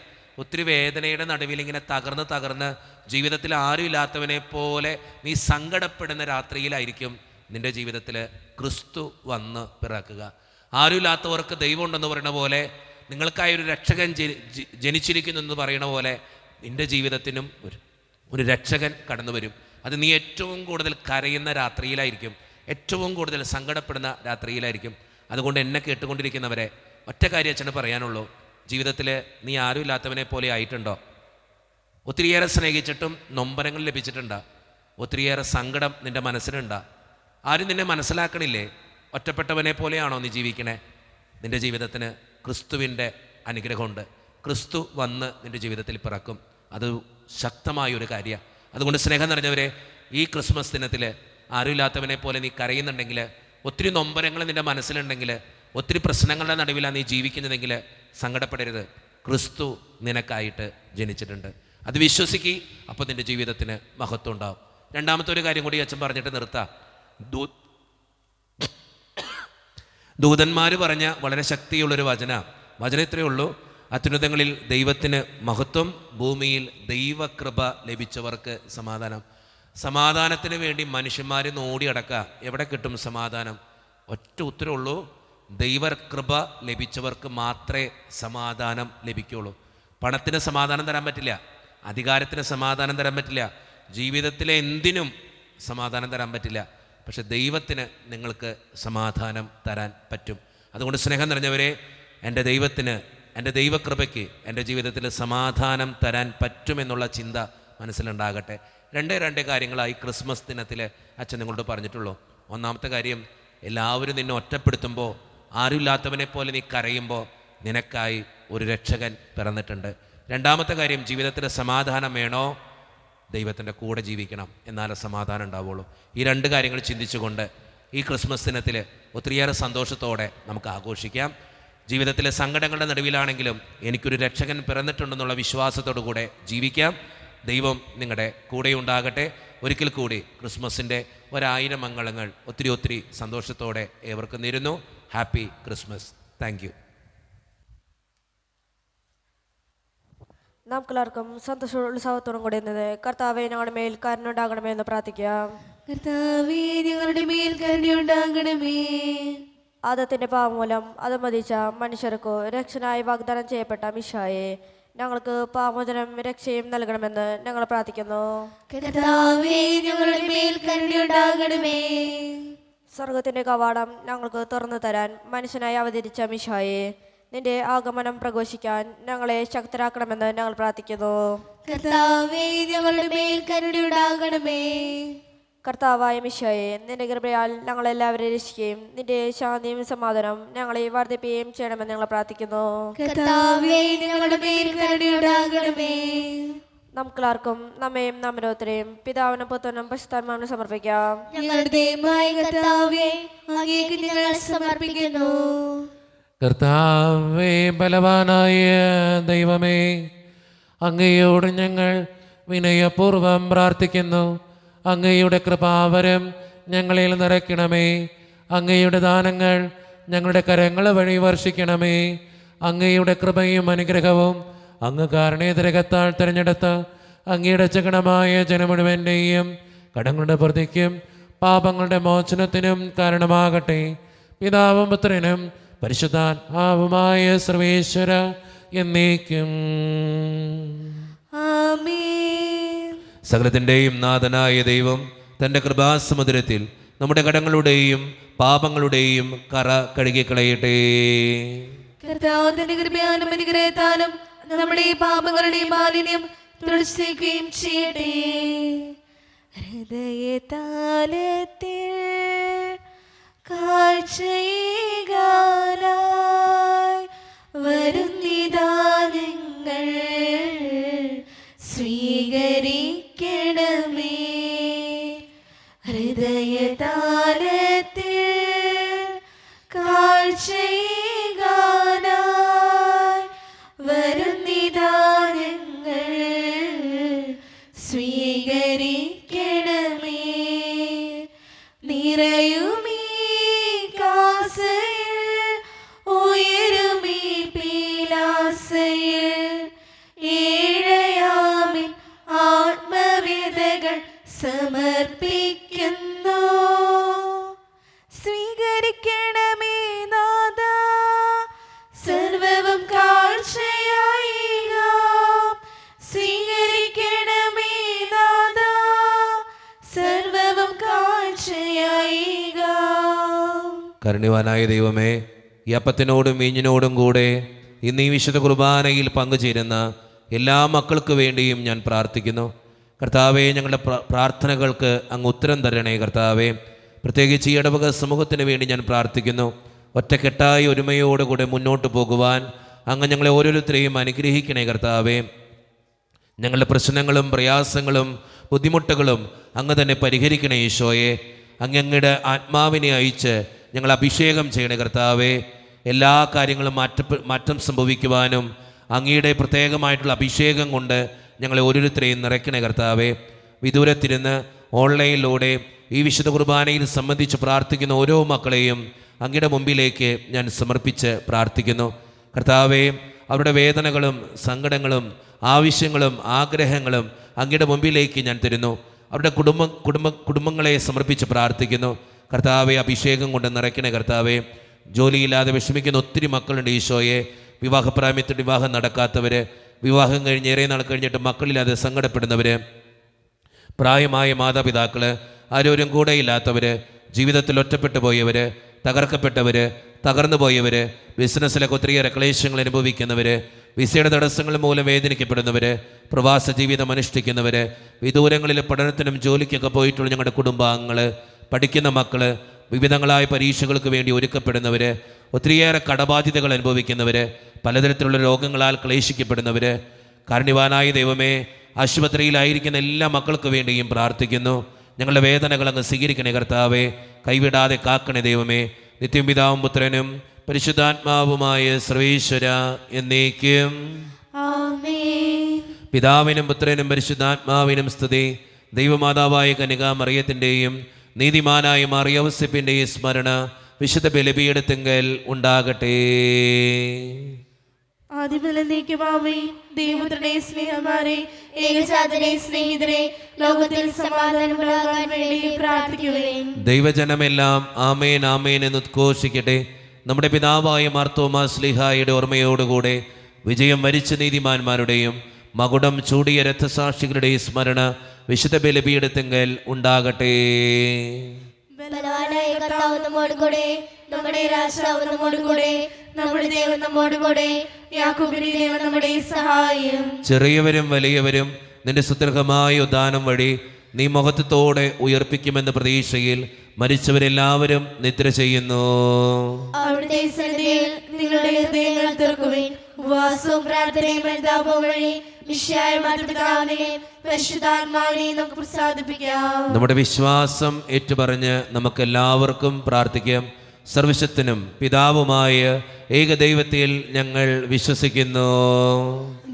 ഒത്തിരി വേദനയുടെ നടുവിൽ ഇങ്ങനെ തകർന്ന് ജീവിതത്തിൽ ആരും ഇല്ലാത്തവനെ പോലെ നീ സങ്കടപ്പെടുന്ന രാത്രിയിലായിരിക്കും നിൻ്റെ ജീവിതത്തിൽ ക്രിസ്തു വന്ന് പിറക്കുക. ആരുമില്ലാത്തവർക്ക് ദൈവം ഉണ്ടെന്ന് പറയുന്ന പോലെ, നിങ്ങൾക്കായി ഒരു രക്ഷകൻ ജനിച്ചിരിക്കുന്നു എന്ന് പറയുന്ന പോലെ നിൻ്റെ ജീവിതത്തിനും ഒരു രക്ഷകൻ കടന്നു വരും. അത് നീ ഏറ്റവും കൂടുതൽ കരയുന്ന രാത്രിയിലായിരിക്കും, ഏറ്റവും കൂടുതൽ സങ്കടപ്പെടുന്ന രാത്രിയിലായിരിക്കും. അതുകൊണ്ട് എന്നെ കേട്ടുകൊണ്ടിരിക്കുന്നവരെ ഒറ്റ കാര്യം അച്ഛന് പറയാനുള്ളൂ. ജീവിതത്തിൽ നീ ആരുമില്ലാത്തവനെ പോലെ ആയിട്ടുണ്ടോ? ഒത്തിരിയേറെ സ്നേഹിച്ചിട്ടും നൊമ്പരങ്ങൾ ലഭിച്ചിട്ടുണ്ടോ? ഒത്തിരിയേറെ സങ്കടം നിൻ്റെ മനസ്സിലുണ്ടോ? ആരും നിന്നെ മനസ്സിലാക്കണില്ലേ? ഒറ്റപ്പെട്ടവനെ പോലെയാണോ നീ ജീവിക്കണേ? നിൻ്റെ ജീവിതത്തിന് ക്രിസ്തുവിൻ്റെ അനുഗ്രഹമുണ്ട്. ക്രിസ്തു വന്ന് നിൻ്റെ ജീവിതത്തിൽ പിറക്കും. അത് ശക്തമായൊരു കാര്യമാണ്. അതുകൊണ്ട് സ്നേഹം നിറഞ്ഞവരെ, ഈ ക്രിസ്മസ് ദിനത്തിൽ ആരുമില്ലാത്തവനെ പോലെ നീ കരയുന്നുണ്ടെങ്കിൽ, ഒത്തിരി നൊമ്പരങ്ങൾ നിൻ്റെ മനസ്സിലുണ്ടെങ്കിൽ, ഒത്തിരി പ്രശ്നങ്ങളുടെ നടുവിലാണ് നീ ജീവിക്കുന്നതെങ്കിൽ സങ്കടപ്പെടരുത്. ക്രിസ്തു നിനക്കായിട്ട് ജനിച്ചിട്ടുണ്ട്. അത് വിശ്വസിക്കുക. അപ്പോൾ നിൻ്റെ ജീവിതത്തിന് മഹത്വം ഉണ്ടാവും. രണ്ടാമത്തെ ഒരു കാര്യം കൂടി അച്ഛൻ പറഞ്ഞിട്ട് നിർത്താം. ദൂതന്മാർ പറഞ്ഞ വളരെ ശക്തിയുള്ളൊരു വചനം ഇത്രയേ ഉള്ളൂ. അത്യുന്നതങ്ങളിൽ ദൈവത്തിന് മഹത്വം, ഭൂമിയിൽ ദൈവകൃപ ലഭിച്ചവർക്ക് സമാധാനം. സമാധാനത്തിന് വേണ്ടി മനുഷ്യന്മാർ നോടിയടക്കുക. എവിടെ കിട്ടും സമാധാനം? ഒറ്റ ഉത്തരവുള്ളൂ, ദൈവകൃപ ലഭിച്ചവർക്ക് മാത്രമേ സമാധാനം ലഭിക്കുകയുള്ളൂ. പണത്തിന് സമാധാനം തരാൻ പറ്റില്ല, അധികാരത്തിന് സമാധാനം തരാൻ പറ്റില്ല, ജീവിതത്തിലെ എന്തിനും സമാധാനം തരാൻ പറ്റില്ല. പക്ഷെ ദൈവത്തിന് നിങ്ങൾക്ക് സമാധാനം തരാൻ പറ്റും. അതുകൊണ്ട് സ്നേഹം നിറഞ്ഞവരെ, എൻ്റെ ദൈവത്തിന്, എൻ്റെ ദൈവകൃപയ്ക്ക് എൻ്റെ ജീവിതത്തിൽ സമാധാനം തരാൻ പറ്റുമെന്നുള്ള ചിന്ത മനസ്സിലുണ്ടാകട്ടെ. രണ്ട് കാര്യങ്ങളായി ക്രിസ്മസ് ദിനത്തിൽ അച്ഛൻ നിങ്ങളോട് പറഞ്ഞിട്ടുള്ളൂ. ഒന്നാമത്തെ കാര്യം, എല്ലാവരും നിന്നെ ഒറ്റപ്പെടുത്തുമ്പോൾ, ആരുമില്ലാത്തവനെ പോലെ നീ കരയുമ്പോൾ നിനക്കായി ഒരു രക്ഷകൻ പിറന്നിട്ടുണ്ട്. രണ്ടാമത്തെ കാര്യം, ജീവിതത്തിൽ സമാധാനം വേണോ? ദൈവത്തിൻ്റെ കൂടെ ജീവിക്കണം, എന്നാലേ സമാധാനം ഉണ്ടാവുള്ളൂ. ഈ രണ്ട് കാര്യങ്ങൾ ചിന്തിച്ചുകൊണ്ട് ഈ ക്രിസ്മസ് ദിനത്തിൽ ഒത്തിരിയേറെ സന്തോഷത്തോടെ നമുക്ക് ആഘോഷിക്കാം. ജീവിതത്തിലെ സങ്കടങ്ങളുടെ നടുവിലാണെങ്കിലും എനിക്കൊരു രക്ഷകൻ പിറന്നിട്ടുണ്ടെന്നുള്ള വിശ്വാസത്തോടു കൂടെ ജീവിക്കാം. ദൈവം നിങ്ങളുടെ കൂടെയുണ്ടാകട്ടെ. ഒരിക്കൽ കൂടി ക്രിസ്മസിൻ്റെ 1000 മംഗളങ്ങൾ ഒത്തിരി സന്തോഷത്തോടെ ഏവർക്കും നേരുന്നു. Happy Christmas. Thank you. നമുക്കെല്ലാവർക്കും സന്തോഷവും ഉത്സാഹത്തോടും കൂടി ഇന്നത് കർത്താവേ ഞങ്ങളുടെ മേൽ കരുണയുണ്ടാകണമേ എന്ന് പ്രാർത്ഥിക്കാം. കർത്താവേ ഞങ്ങളുടെ മേൽ കരുണയുണ്ടാകണമേ. ആദത്തിന്റെ പാപം മൂലം അധമതിച്ച മനുഷ്യർക്കു രക്ഷനായി വാഗ്ദാനം ചെയ്യപ്പെട്ട മിശിഹായെ, ഞങ്ങൾക്ക് പാപമോചനം രക്ഷയും നൽകണമെന്ന് ഞങ്ങൾ പ്രാർത്ഥിക്കുന്നു. കർത്താവേ ഞങ്ങളുടെ മേൽ കരുണയുണ്ടാകണമേ. സ്വർഗത്തിന്റെ കവാടം ഞങ്ങൾക്ക് തുറന്നു തരാൻ മനുഷ്യനായി അവതരിച്ച മിശിഹായെ, നിന്റെ ആഗമനം പ്രഘോഷിക്കാൻ ഞങ്ങളെ ശക്തരാക്കണമെന്ന് ഞങ്ങൾ പ്രാർത്ഥിക്കുന്നു. കർത്താവേ ഞങ്ങളുടെ മേൽ കരുണയുണ്ടാകണമേ. കർത്താവായ മിശിഹായെ, നിന്റെ കൃപയാൽ ഞങ്ങളെല്ലാവരെയും രക്ഷിക്കുകയും നിന്റെ ശാന്തിയും സമാധാനവും ഞങ്ങളെ വർദ്ധിപ്പിക്കുകയും ചെയ്യണമെന്ന് ഞങ്ങൾ പ്രാർത്ഥിക്കുന്നു. കർത്താവേ ഞങ്ങളുടെ മേൽ കരുണയുണ്ടാകണമേ. നമുക്കെല്ലാവർക്കും നമ്മയും നമ്മോരോരുത്തരെയും പിതാവിനും പുത്രനും പരിശുദ്ധാത്മാവിനും സമർപ്പിക്കാം. ഞങ്ങളുടെ ദൈവമായ കർത്താവേ, അങ്ങേക്ക് ഞങ്ങൾ സമർപ്പിക്കുന്നു. കർത്താവേ, ബലവാനായ ദൈവമേ, അങ്ങയോട് ഞങ്ങൾ വിനയപൂർവം പ്രാർത്ഥിക്കുന്നു. അങ്ങയുടെ കൃപാവരം ഞങ്ങളിൽ നിറയ്ക്കണമേ. അങ്ങയുടെ ദാനങ്ങൾ ഞങ്ങളുടെ കരങ്ങൾ വഴി വർഷിക്കണമേ. അങ്ങയുടെ കൃപയും അനുഗ്രഹവും അങ്ങ് കാരണേതരകത്താൽ തിരഞ്ഞെടുത്ത അങ്ങയുടെ ചകണമായ ജനം മുഴുവൻ്റെയും കടങ്ങളുടെ പ്രതിക്കും പാപങ്ങളുടെ മോചനത്തിനും കാരണമാകട്ടെ. പിതാവും പുത്രനും പരിശുദ്ധാത്മാവുമായ സർവേശ്വര എന്നേക്കും ആമേൻ. സകലത്തിൻ്റെയും നാഥനായ ദൈവം തൻ്റെ കൃപാസമുദ്രത്തിൽ നമ്മുടെ കടങ്ങളുടെയും പാപങ്ങളുടെയും കറ കഴുകിക്കളയട്ടെ. കർത്താവ് തന്റെ കൃപയാലും അനുഗ്രഹത്താലും നമ്മുടെ പാപങ്ങളുടെയും മാലിന്യം തുടച്ചുകയും ചെയ്യട്ടെ. ഹൃദയതാലത്തിൽ കാഴ്ചയേകാനായി വരുന്നിതാ നിങ്ങൾ സ്വീകരിക്ക ഹൃദയതാലത്തിൽ കാഴ്ചയേകാനായി വരുന്നിതാരങ്ങൾ സ്വീകരിക്കണമേ. നിറയുമീ കാസയിൽ ഉയരുമീ പീലാസയിൽ ഏഴയാമിൻ ആത്മവേദകൾ സമർപ്പിക്കുന്നു. സ്വീകരിക്കണമേ നാഥ സർവവും കാഴ്ചയായി. സ്വീകരിക്കണമേ നാഥ സർവവും കാഴ്ചയായി. കരുണ്യവാനായ ദൈവമേ, ഈ അപ്പത്തിനോടും വീഞ്ഞിനോടും കൂടെ ഇന്ന് ഈ വിശുദ്ധ കുർബാനയിൽ പങ്കുചേരുന്ന എല്ലാ മക്കൾക്ക് വേണ്ടിയും ഞാൻ പ്രാർത്ഥിക്കുന്നു. കർത്താവേ, ഞങ്ങളുടെ പ്രാർത്ഥനകൾക്ക് അങ്ങ് ഉത്തരം തരണേ കർത്താവേ. പ്രത്യേകിച്ച് ഈ ഇടവക സമൂഹത്തിന് വേണ്ടി ഞാൻ പ്രാർത്ഥിക്കുന്നു. ഒറ്റക്കെട്ടായി ഒരുമയോടുകൂടെ മുന്നോട്ട് പോകുവാൻ അങ്ങ് ഞങ്ങളെ ഓരോരുത്തരെയും അനുഗ്രഹിക്കണേ കർത്താവേ. ഞങ്ങളുടെ പ്രശ്നങ്ങളും പ്രയാസങ്ങളും ബുദ്ധിമുട്ടുകളും അങ്ങ് തന്നെ പരിഹരിക്കണേ ഈശോയെ. അങ്ങയുടെ ആത്മാവിനെ അയച്ച് ഞങ്ങൾ അഭിഷേകം ചെയ്യണേ കർത്താവേ. എല്ലാ കാര്യങ്ങളും മാറ്റം സംഭവിക്കുവാനും അങ്ങയുടെ പ്രത്യേകമായിട്ടുള്ള അഭിഷേകം കൊണ്ട് ഞങ്ങളെ ഓരോരുത്തരെയും നിറയ്ക്കണേ കർത്താവേ. വിദൂരത്തിരുന്ന് ഓൺലൈനിലൂടെ ഈ വിശുദ്ധ കുർബാനയിൽ സംബന്ധിച്ച് പ്രാർത്ഥിക്കുന്ന ഓരോ മക്കളെയും അങ്ങയുടെ മുമ്പിലേക്ക് ഞാൻ സമർപ്പിച്ച് പ്രാർത്ഥിക്കുന്നു കർത്താവേ. അവരുടെ വേദനകളും സങ്കടങ്ങളും ആവശ്യങ്ങളും ആഗ്രഹങ്ങളും അങ്ങയുടെ മുമ്പിലേക്ക് ഞാൻ തരുന്നു. അവരുടെ കുടുംബങ്ങളെ സമർപ്പിച്ച് പ്രാർത്ഥിക്കുന്നു കർത്താവെ. അഭിഷേകം കൊണ്ട് നിറയ്ക്കണേ കർത്താവെ. ജോലിയില്ലാതെ വിഷമിക്കുന്ന ഒത്തിരി മക്കളുണ്ട് ഈശോയെ. വിവാഹപ്രായത്തിൽ വിവാഹം നടക്കാത്തവർ, വിവാഹം കഴിഞ്ഞ് ഏറെ നാൾ കഴിഞ്ഞിട്ട് മക്കളില്ലാതെ സങ്കടപ്പെടുന്നവർ, പ്രായമായ മാതാപിതാക്കൾ, ആരോരും കൂടെയില്ലാത്തവർ, ജീവിതത്തിൽ ഒറ്റപ്പെട്ടു പോയവർ, തകർക്കപ്പെട്ടവർ, തകർന്നു പോയവർ, ബിസിനസ്സിലൊക്കെ ഒത്തിരിയേറെ ക്ലേശങ്ങൾ അനുഭവിക്കുന്നവർ, വിസയുടെ തടസ്സങ്ങൾ മൂലം വേദനിക്കപ്പെടുന്നവർ, പ്രവാസ ജീവിതം അനുഷ്ഠിക്കുന്നവർ, വിദൂരങ്ങളിൽ പഠനത്തിനും ജോലിക്കൊക്കെ പോയിട്ടുള്ള ഞങ്ങളുടെ കുടുംബാംഗങ്ങൾ, പഠിക്കുന്ന മക്കൾ, വിവിധങ്ങളായ പരീക്ഷകൾക്ക് വേണ്ടി ഒരുക്കപ്പെടുന്നവർ, ഒത്തിരിയേറെ കടബാധ്യതകൾ അനുഭവിക്കുന്നവർ, പലതരത്തിലുള്ള രോഗങ്ങളാൽ ക്ലേശിക്കപ്പെടുന്നവർ, കാരുണ്യവാനായ ദൈവമേ, ആശുപത്രിയിലായിരിക്കുന്ന എല്ലാ മക്കൾക്ക് വേണ്ടിയും പ്രാർത്ഥിക്കുന്നു. ഞങ്ങളുടെ വേദനകൾ അങ്ങ് സ്വീകരിക്കണേ കർത്താവേ. കൈവിടാതെ കാക്കണേ ദൈവമേ. നിത്യം പിതാവും പുത്രനും പരിശുദ്ധാത്മാവുമായ സർവേശ്വര എന്നേക്കും ആമേൻ. പിതാവിനും പുത്രനും പരിശുദ്ധാത്മാവിനും സ്തുതി. ദൈവമാതാവായ കന്യകാമറിയത്തിൻ്റെയും നീതിമാനായ മറിയൗസേപ്പിൻ്റെയും സ്മരണ വിശുദ്ധ ബലിപീഠത്തിങ്കൽ ഉണ്ടാകട്ടെ. ആദിമുതലേക്കുമാമേ. ദൈവപുത്രനെ സ്നേഹമാരെ, ഏകജാതനെ സ്നേഹിതരെ, ലോകത്തിൽ സമാധാനമുണ്ടാകാൻ വേണ്ടി പ്രാർത്ഥിക്കുകയും. ദൈവജനമെല്ലാം ആമേൻ ആമേൻ എന്ന് ഉദ്ഘോഷിക്കട്ടെ. നമ്മുടെ പിതാവായ മാർത്തോമാ ശ്ലീഹായുടെ ഓർമ്മയോടുകൂടെ വിജയം വരിച്ച നീതിമാന്മാരുടെയും മകുടം ചൂടിയ രക്തസാക്ഷികളുടെയും സ്മരണ വിശുദ്ധ ബലിപീഠത്തിങ്കൽ ഉണ്ടാകട്ടെ. ബലവാനായ കർത്താവ് നമ്മോടുകൂടെ, നമ്മുടെ രാജാവ് നമ്മോടുകൂടെ, നമ്മുടെ ദൈവം നമ്മോടുകൂടെ, യാക്കോബിന്റെ ദൈവം നമ്മുടെ സഹായം. ചെറിയവരും വലിയവരും നിന്റെ സുദീർഘമായ ഉദാനം വഴി നീ മഹത്വത്തോടെ ഉയർപ്പിക്കുമെന്ന പ്രതീക്ഷയിൽ മരിച്ചവരെല്ലാവരും നിദ്ര ചെയ്യുന്നു. അവിടുത്തെ സന്നിധിയിൽ നിങ്ങളുടെ ഹൃദയങ്ങൾ തുറക്കുവിൻ. ഉപവാസവും പ്രാർത്ഥനയും അനുതാപവും വഴി മിശിഹായ മാതാപിതാവിനെയും പരിശുദ്ധാത്മാവിനെയും നമുക്ക് പ്രസാദിപ്പിക്കാം. നമ്മുടെ വിശ്വാസം ഏറ്റുപറഞ്ഞ് നമുക്കെല്ലാവർക്കും പ്രാർത്ഥിക്കാം. സർവശക്തനും പിതാവുമായ ഏകദൈവത്തിൽ ഞങ്ങൾ വിശ്വസിക്കുന്നു.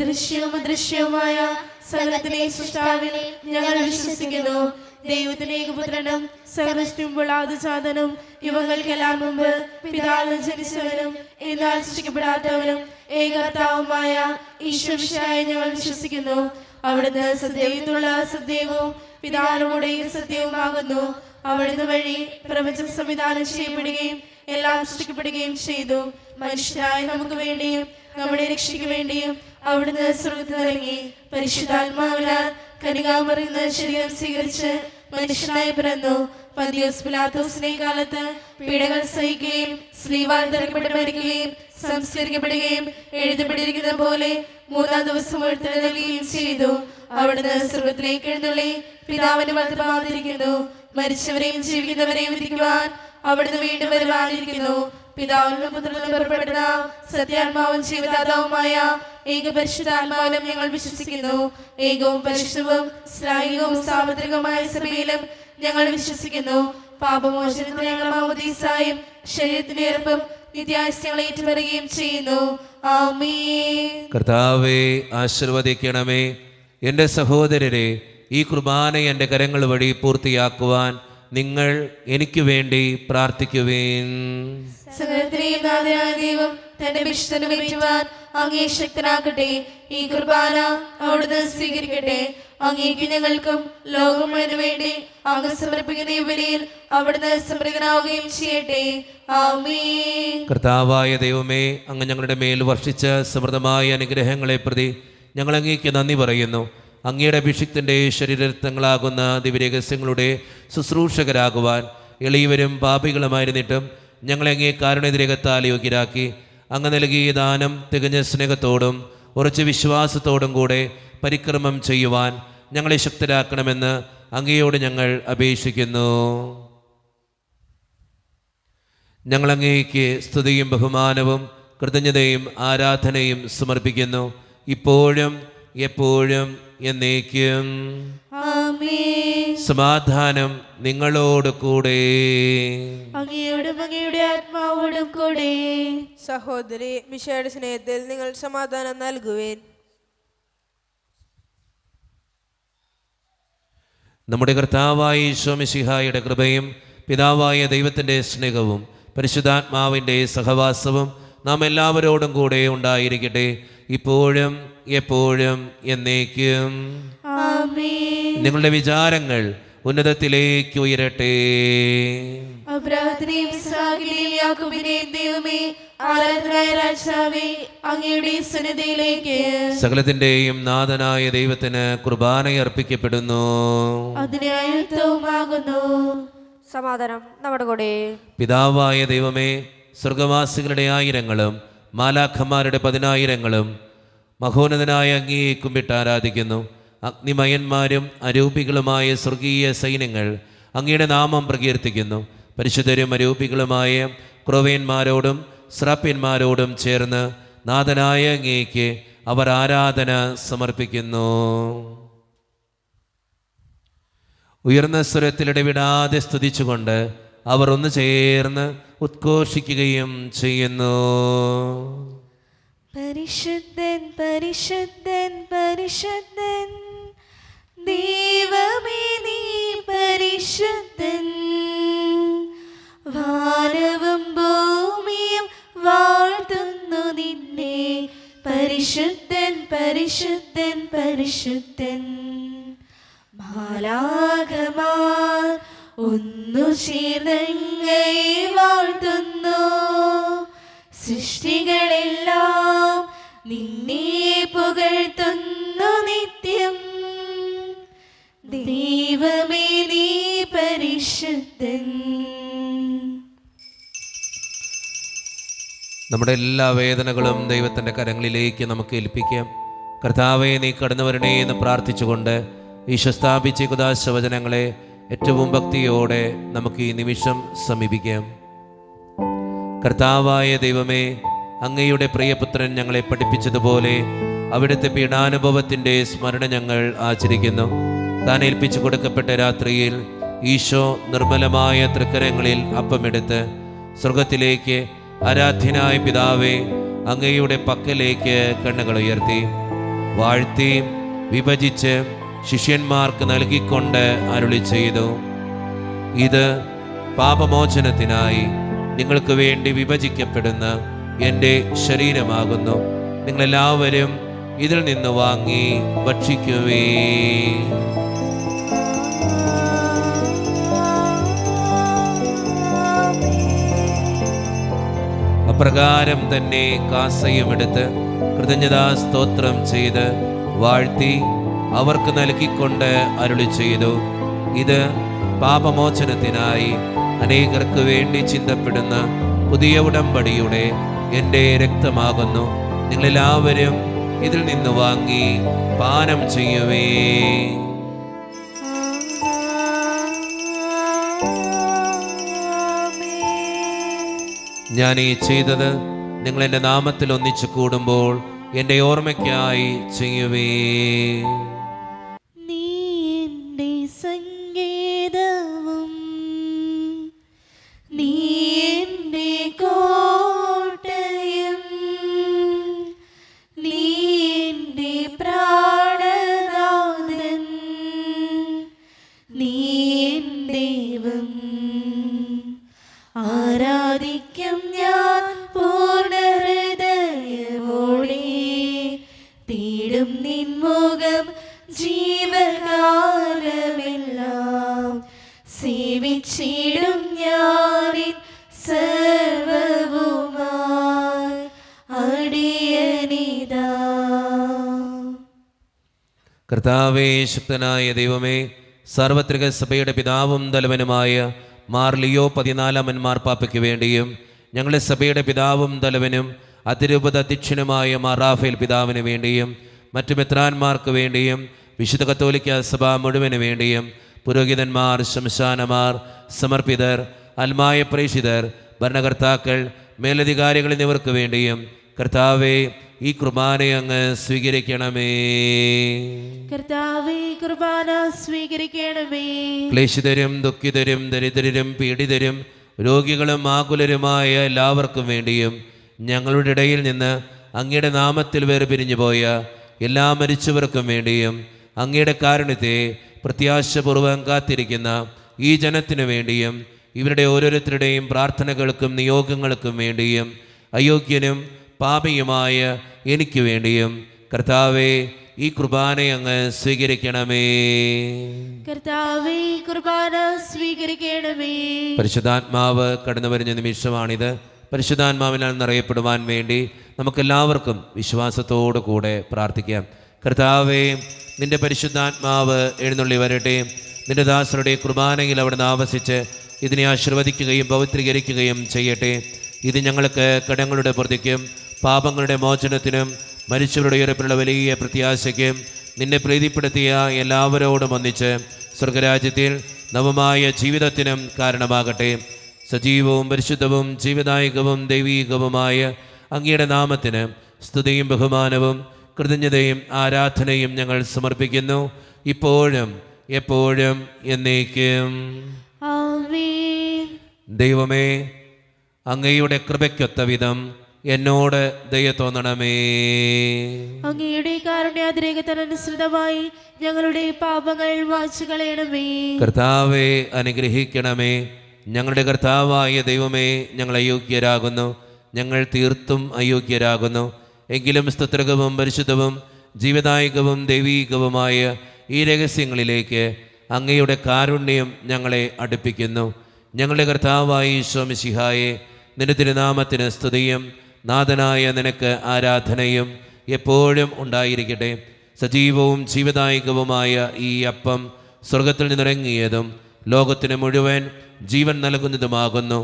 ദൃശ്യവും അദൃശ്യവുമായ സകലത്തിലെ സൃഷ്ടാവിൽ ഞങ്ങൾ വിശ്വസിക്കുന്നു. ദൈവത്തിന്റെ ഏകപുത്രനും സർവ്വസൃഷ്ടിയുമുള്ള ആദിജാതനും യുവങ്ങൾക്കെല്ലാം മുമ്പ് പിതാവിൽ ജനിച്ചവനും എന്നാൽ സൃഷ്ടിക്കപ്പെടാത്തവനും ഏകകർത്താവുമായ ഈശ്വരനായ ഞങ്ങൾ വിശ്വസിക്കുന്നു. അവിടുന്ന് സത്യത്തിലുള്ള സത്യവും പിതാവിനോടെ സത്യവുമാകുന്നു. അവിടുന്ന് വഴി പ്രപഞ്ചം സംവിധാനം ചെയ്യപ്പെടുകയും എല്ലാം സൃഷ്ടിക്കപ്പെടുകയും ചെയ്തു. മനുഷ്യരായ നമുക്ക് വേണ്ടിയും നമ്മുടെ രക്ഷയ്ക്ക് വേണ്ടിയും അവിടുന്ന് സ്വർഗ്ഗത്തിൽ ഇറങ്ങി പരിശുദ്ധാത്മാവിനാൽ കന്യകാമറിയുന്ന ശരീരം സ്വീകരിച്ച് മനുഷ്യനായി പിറന്നു. പന്തിയോസ് പിലാത്തോസിന്റെ കാലത്ത് പീഡകൾ സഹിക്കുകയും സ്ലീവാൽ തറയ്ക്കപ്പെട്ട് മരിക്കുകയും സംസ്കരിക്കപ്പെടുകയും എഴുതപ്പെട്ടിരിക്കുന്ന പോലെ മൂന്നാം ദിവസം ഉയർത്തെഴുന്നേൽക്കുകയും ചെയ്തു. അവിടുന്ന് സ്വർഗ്ഗത്തിലേക്ക് എഴുന്നള്ളി പിതാവിന്റെ വലത്തുഭാഗത്തിരിക്കുന്നു. മരിച്ചവരെയും ജീവിക്കുന്നവരെയും വിധിക്കുവാൻ അവിടുന്ന് വീണ്ടും വരുവാനിരിക്കുന്നു. പിതാവിനും പുത്രനും പുറപ്പെടുന്ന സത്യാത്മാവും ജീവദാതാവുമായ ഏകപരിശുദ്ധാത്മാവിലും ഞങ്ങൾ വിശ്വസിക്കുന്നു. ഏകവും പരിശുദ്ധവും ശ്ലാഘികവും സാർവത്രികവുമായ സഭയിലും ഞങ്ങൾ വിശ്വസിക്കുന്നു. പാപമോചനത്തിന് ഞങ്ങൾ മാമോദീസായും ശരീരത്തിന്റെ ഉറപ്പും നിത്യായുസ്യങ്ങൾ ഏറ്റുപറയുകയും ചെയ്യുന്നു. ആമേൻ. കർത്താവെ ആശീർവദിക്കണമേ. എൻ്റെ സഹോദരരെ, ഈ കുർബാന എൻ്റെ കരങ്ങൾ വഴി പൂർത്തിയാക്കുവാൻ നിങ്ങൾ എനിക്ക് വേണ്ടി പ്രാർത്ഥിക്കുവേൻ. സകലത്തിലെയും നാഥനായ ദൈവം തന്റെ വിശുദ്ധനും ഏറ്റുവാൻ അങ്ങേ ശക്തനാക്കട്ടെ. ഈ കുർബാന അവിടുന്ന് സ്വീകരിക്കട്ടെ. അങ്ങേക്ക് ഞങ്ങൾക്കും ലോകം മുഴുവനു വേണ്ടി അങ്ങ് സമർപ്പിക്കുന്ന ഈ ബലിയിൽ അവിടുന്ന് സമൃദ്ധനാവുകയും ചെയ്യട്ടെ. ആമേൻ. കർത്താവായ ദൈവമേ, അങ്ങ് ഞങ്ങളുടെ മേൽ വർഷിച്ച സമൃദ്ധമായ അനുഗ്രഹങ്ങളെ പ്രതി ഞങ്ങൾ അങ്ങേക്ക് നന്ദി പറയുന്നു. അങ്ങയുടെ അഭിഷിക്തൻ്റെ ശരീരരക്തങ്ങളാകുന്ന ദിവ്യരഹസ്യങ്ങളുടെ ശുശ്രൂഷകരാകുവാൻ എളിയവരും പാപികളുമായിരുന്നിട്ടും ഞങ്ങളെ അങ്ങേ കാരുണ്യതിരകത്താൽ യോഗ്യരാക്കി. അങ്ങ് നൽകിയ ദാനം തികഞ്ഞ സ്നേഹത്തോടും ഉറച്ച വിശ്വാസത്തോടും കൂടെ പരിക്രമം ചെയ്യുവാൻ ഞങ്ങളെ ശക്തരാക്കണമെന്ന് അങ്ങയോട് ഞങ്ങൾ അപേക്ഷിക്കുന്നു. ഞങ്ങൾ അങ്ങേക്ക് സ്തുതിയും ബഹുമാനവും കൃതജ്ഞതയും ആരാധനയും സമർപ്പിക്കുന്നു, ഇപ്പോഴും എപ്പോഴും എന്നേക്കും. ആമേൻ. സമാധാനം നിങ്ങളോട് കൂടെ. അങ്ങയോടും അങ്ങയുടെ ആത്മാവോടും കൂടെ. സഹോദരി, മിശിഹായുടെ സ്നേഹത്തിൽ നിങ്ങൾ സമാധാനം നൽകുവേൻ. നമ്മുടെ കർത്താവായ ഈശോ മിശിഹായുടെ കൃപയും പിതാവായ ദൈവത്തിൻ്റെ സ്നേഹവും പരിശുദ്ധാത്മാവിൻ്റെ സഹവാസവും നാം എല്ലാവരോടും കൂടെ ഉണ്ടായിരിക്കട്ടെ, ഇപ്പോഴും എപ്പോഴും എന്നേക്കും. ആമേൻ. നിങ്ങളുടെ വിചാരങ്ങൾ ഉന്നതത്തിലേക്ക് ഉയരട്ടെ. അബ്രാഹത്തിനെയും ഇസ്ഹാക്കിനെയും യാക്കോബിനെയും ദൈവമേ, ആരാധനായ രാജാവേ, അങ്ങയുടെ സന്നിധിയിലേക്ക് സകലത്തിൻ്റെയും നാഥനായ ദൈവത്തിന് കുർബാന അർപ്പിക്കപ്പെടുന്നു. അതിനെ അയുക്തവുമാകുന്നു. സമാധാനം നമ്മുടെ കൂടെ. പിതാവായ ദൈവമേ, സ്വർഗവാസികളുടെ ആയിരങ്ങളും മാലാഖമാരുടെ 10,000ങ്ങളും മഹോന്നതനായ അങ്ങയെ കുമ്പിട്ട് ആരാധിക്കുന്നു. അഗ്നിമയന്മാരും അരൂപികളുമായ സ്വർഗീയ സൈന്യങ്ങൾ അങ്ങയുടെ നാമം പ്രകീർത്തിക്കുന്നു. പരിശുദ്ധരും അരൂപികളുമായ ക്രോവേന്മാരോടും സ്രാപ്യന്മാരോടും ചേർന്ന് നാഥനായ അങ്ങേക്ക് അവർ ആരാധന സമർപ്പിക്കുന്നു. ഉയർന്ന സ്വരത്തിലിടവിടാതെ സ്തുതിച്ചുകൊണ്ട് അവർ ഒന്ന് ചേർന്ന് ഉദ്ഘോഷിക്കുകയും ചെയ്യുന്നു. പരിശുദ്ധൻ പരിശുദ്ധൻ പരിശുദ്ധൻ, ദൈവമേ നീ പരിശുദ്ധൻ. വാനവും ഭൂമിയും വാഴ്ത്തുന്നു നിന്നെ. പരിശുദ്ധൻ പരിശുദ്ധൻ പരിശുദ്ധൻ. മാലാഖമാർ ഒന്നു ചേർന്നങ്ങയെ വാഴ്ത്തുന്നു. സൃഷ്ടികളെല്ലാം നിന്നെ പുകഴ്ത്തുന്നു നിത്യം. ദൈവമേ നീ പരിശുദ്ധൻ. നമ്മുടെ എല്ലാ വേദനകളും ദൈവത്തിൻ്റെ കരങ്ങളിലേക്ക് നമുക്ക് ഏൽപ്പിക്കാം. കർത്താവെ, നീ കടന്നു വരണേ എന്ന് പ്രാർത്ഥിച്ചുകൊണ്ട് ഈശോ സ്ഥാപിച്ച കുദാശവചനങ്ങളെ ഏറ്റവും ഭക്തിയോടെ നമുക്ക് ഈ നിമിഷം സമീപിക്കാം. കർത്താവായ ദൈവമേ, അങ്ങയുടെ പ്രിയപുത്രൻ ഞങ്ങളെ പഠിപ്പിച്ചതുപോലെ അവിടുത്തെ പീഡാനുഭവത്തിൻ്റെ സ്മരണ ഞങ്ങൾ ആചരിക്കുന്നു. താൻ ഏൽപ്പിച്ചു കൊടുക്കപ്പെട്ട രാത്രിയിൽ ഈശോ നിർമ്മലമായ തൃക്കരങ്ങളിൽ അപ്പമെടുത്ത് സ്വർഗത്തിലേക്ക് ആരാധ്യനായ പിതാവേ അങ്ങയുടെ പക്കലേക്ക് കണ്ണുകൾ ഉയർത്തി വാഴ്ത്തി വിഭജിച്ച് ശിഷ്യന്മാർക്ക് നൽകിക്കൊണ്ട് അരുളി ചെയ്തു, ഇത് പാപമോചനത്തിനായി നിങ്ങൾക്ക് വേണ്ടി വിഭജിക്കപ്പെടുന്ന എൻ്റെ ശരീരമാകുന്നു. നിങ്ങളെല്ലാവരും ഇതിൽ നിന്ന് വാങ്ങി ഭക്ഷിക്കുവേ. അപ്രകാരം തന്നെ കാസയുമെടുത്ത് കൃതജ്ഞതാ സ്തോത്രം ചെയ്ത് വാഴ്ത്തി അവർക്ക് നൽകിക്കൊണ്ട് അരുളി ചെയ്തു, ഇത് പാപമോചനത്തിനായി അനേകർക്ക് വേണ്ടി ചിന്തപ്പെടുന്ന പുതിയ ഉടമ്പടിയുടെ എൻ്റെ രക്തമാകുന്നു. നിങ്ങളെല്ലാവരും ഇതിൽ നിന്ന് വാങ്ങി പാനം ചെയ്യുവേ. ഞാൻ ഈ ചെയ്തത് നിങ്ങൾ എൻ്റെ നാമത്തിൽ ഒന്നിച്ചു കൂടുമ്പോൾ എൻ്റെ ഓർമ്മയ്ക്കായി ചെയ്യുവേ. നീ എൻ്റെ സങ്കേതവും നീ എൻ്റെ കോട്ടയും നീ എൻ്റെ പ്രാണനാഥൻ നീ എൻ്റെ ദൈവം. ആരാധിക്കും ഞാൻ പൂർണ്ണ ഹൃദയമോടെ, തേടും നിൻ മുഖം ജീവകാലമെല്ലാം, സേവിച്ചിടും ഞാനിൻ സർവവുമായി അടിയനിതാ. കർത്താവേ, ശക്തനായ ദൈവമേ, സാർവത്രിക സഭയുടെ പിതാവും തലവനുമായ മാർ ലിയോ 14 മാർപ്പാപ്പയ്ക്ക് വേണ്ടിയും ഞങ്ങളുടെ സഭയുടെ പിതാവും തലവനും അതിരൂപത അധ്യക്ഷനുമായ മാർ റാഫേൽ പിതാവിന് വേണ്ടിയും മറ്റു മെത്രാന്മാർക്ക് വേണ്ടിയും വിശുദ്ധ കത്തോലിക്ക സഭ മുഴുവന് വേണ്ടിയും പുരോഹിതന്മാർ, ശംശാനമാർ, സമർപ്പിതർ, ആത്മായ പ്രേഷിതർ, ഭരണകർത്താക്കൾ, മേലധികാരികൾ എന്നിവർക്ക് വേണ്ടിയും കർത്താവേ, ഈ കുർബാനയെ അങ്ങ് സ്വീകരിക്കണമേ. കർത്താവേ, കുർബാന സ്വീകരിക്കണമേ. ക്ലേശിതരും ദുഃഖിതരും ദരിദ്രരും പീഡിതരും രോഗികളും ആകുലരുമായ എല്ലാവർക്കും വേണ്ടിയും ഞങ്ങളുടെ ഇടയിൽ നിന്ന് അങ്ങയുടെ നാമത്തിൽ വേർപിരിഞ്ഞു പോയ എല്ലാ മരിച്ചവർക്കും വേണ്ടിയും അങ്ങയുടെ കാരുണ്യത്തെ പ്രത്യാശപൂർവ്വം കാത്തിരിക്കുന്ന ഈ ജനത്തിനു വേണ്ടിയും ഇവരുടെ ഓരോരുത്തരുടെയും പ്രാർത്ഥനകൾക്കും നിയോഗങ്ങൾക്കും വേണ്ടിയും അയോഗ്യനും പാപിയുമായ എനിക്ക് വേണ്ടിയും കർത്താവേ, ഈ കുർബാനയെ അങ്ങ് സ്വീകരിക്കണമേ. കർത്താവേ, കുർബാന സ്വീകരിക്കണമേ. പരിശുദ്ധാത്മാവ് കടന്നു വരുന്ന നിമിഷമാണിത്. പരിശുദ്ധാത്മാവിനാൽ നിറയപ്പെടുവാൻ വേണ്ടി നമുക്കെല്ലാവർക്കും വിശ്വാസത്തോടു കൂടെ പ്രാർത്ഥിക്കാം. കർത്താവേ, നിന്റെ പരിശുദ്ധാത്മാവ് എഴുന്നള്ളി വരട്ടെ. നിന്റെ ദാസരുടെ കുർബാനയിൽ അവിടുന്ന് ആവസിച്ച് ഇതിനെ ആശീർവദിക്കുകയും പവിത്രീകരിക്കുകയും ചെയ്യട്ടെ. ഇത് ഞങ്ങൾക്ക് കടങ്ങളുടെ പ്രതിക്കും പാപങ്ങളുടെ മോചനത്തിനും മരിച്ചവരുടെ ഉയരപ്പിലുള്ള വലിയ പ്രത്യാശയ്ക്കും നിന്നെ പ്രീതിപ്പെടുത്തിയ എല്ലാവരോടും ഒന്നിച്ച് സ്വർഗരാജ്യത്തിൽ നവമായ ജീവിതത്തിനും കാരണമാകട്ടെ. സജീവവും പരിശുദ്ധവും ജീവദായകവും ദൈവീകവുമായ അങ്ങയുടെ നാമത്തിന് സ്തുതിയും ബഹുമാനവും കൃതജ്ഞതയും ആരാധനയും ഞങ്ങൾ സമർപ്പിക്കുന്നു, ഇപ്പോഴും എപ്പോഴും എന്നേക്കും. ആമേൻ. ദൈവമേ, അങ്ങയുടെ കൃപയ്ക്കൊത്ത വിധം എന്നോട് ദയ തോന്നണമേ. അങ്ങയുടെ കാരുണ്യാതിരേകത്തിനനുസൃതമായി ഞങ്ങളുടെ പാപങ്ങൾ മായ്ച്ചു കളയണമേ. കർത്താവെ, അനുഗ്രഹിക്കണമേ. ഞങ്ങളുടെ കർത്താവായ ദൈവമേ, ഞങ്ങൾ അയോഗ്യരാകുന്നു, ഞങ്ങൾ തീർത്തും അയോഗ്യരാകുന്നു. എങ്കിലും സ്തുത്രകവും പരിശുദ്ധവും ജീവദായകവും ദൈവീകവുമായ ഈ രഹസ്യങ്ങളിലേക്ക് അങ്ങയുടെ കാരുണ്യം ഞങ്ങളെ അടുപ്പിക്കുന്നു. ഞങ്ങളുടെ കർത്താവായ ഈശോ മിശിഹായെ, നിന്റെ തിരുനാമത്തിന് സ്തുതിയും നാഥനായ നിനക്ക് ആരാധനയും എപ്പോഴും ഉണ്ടായിരിക്കട്ടെ. സജീവവും ജീവദായകവുമായ ഈ അപ്പം സ്വർഗത്തിൽ നിന്നിറങ്ങിയതും ലോകത്തിന് മുഴുവൻ ജീവൻ നൽകുന്നതുമാകുന്നു.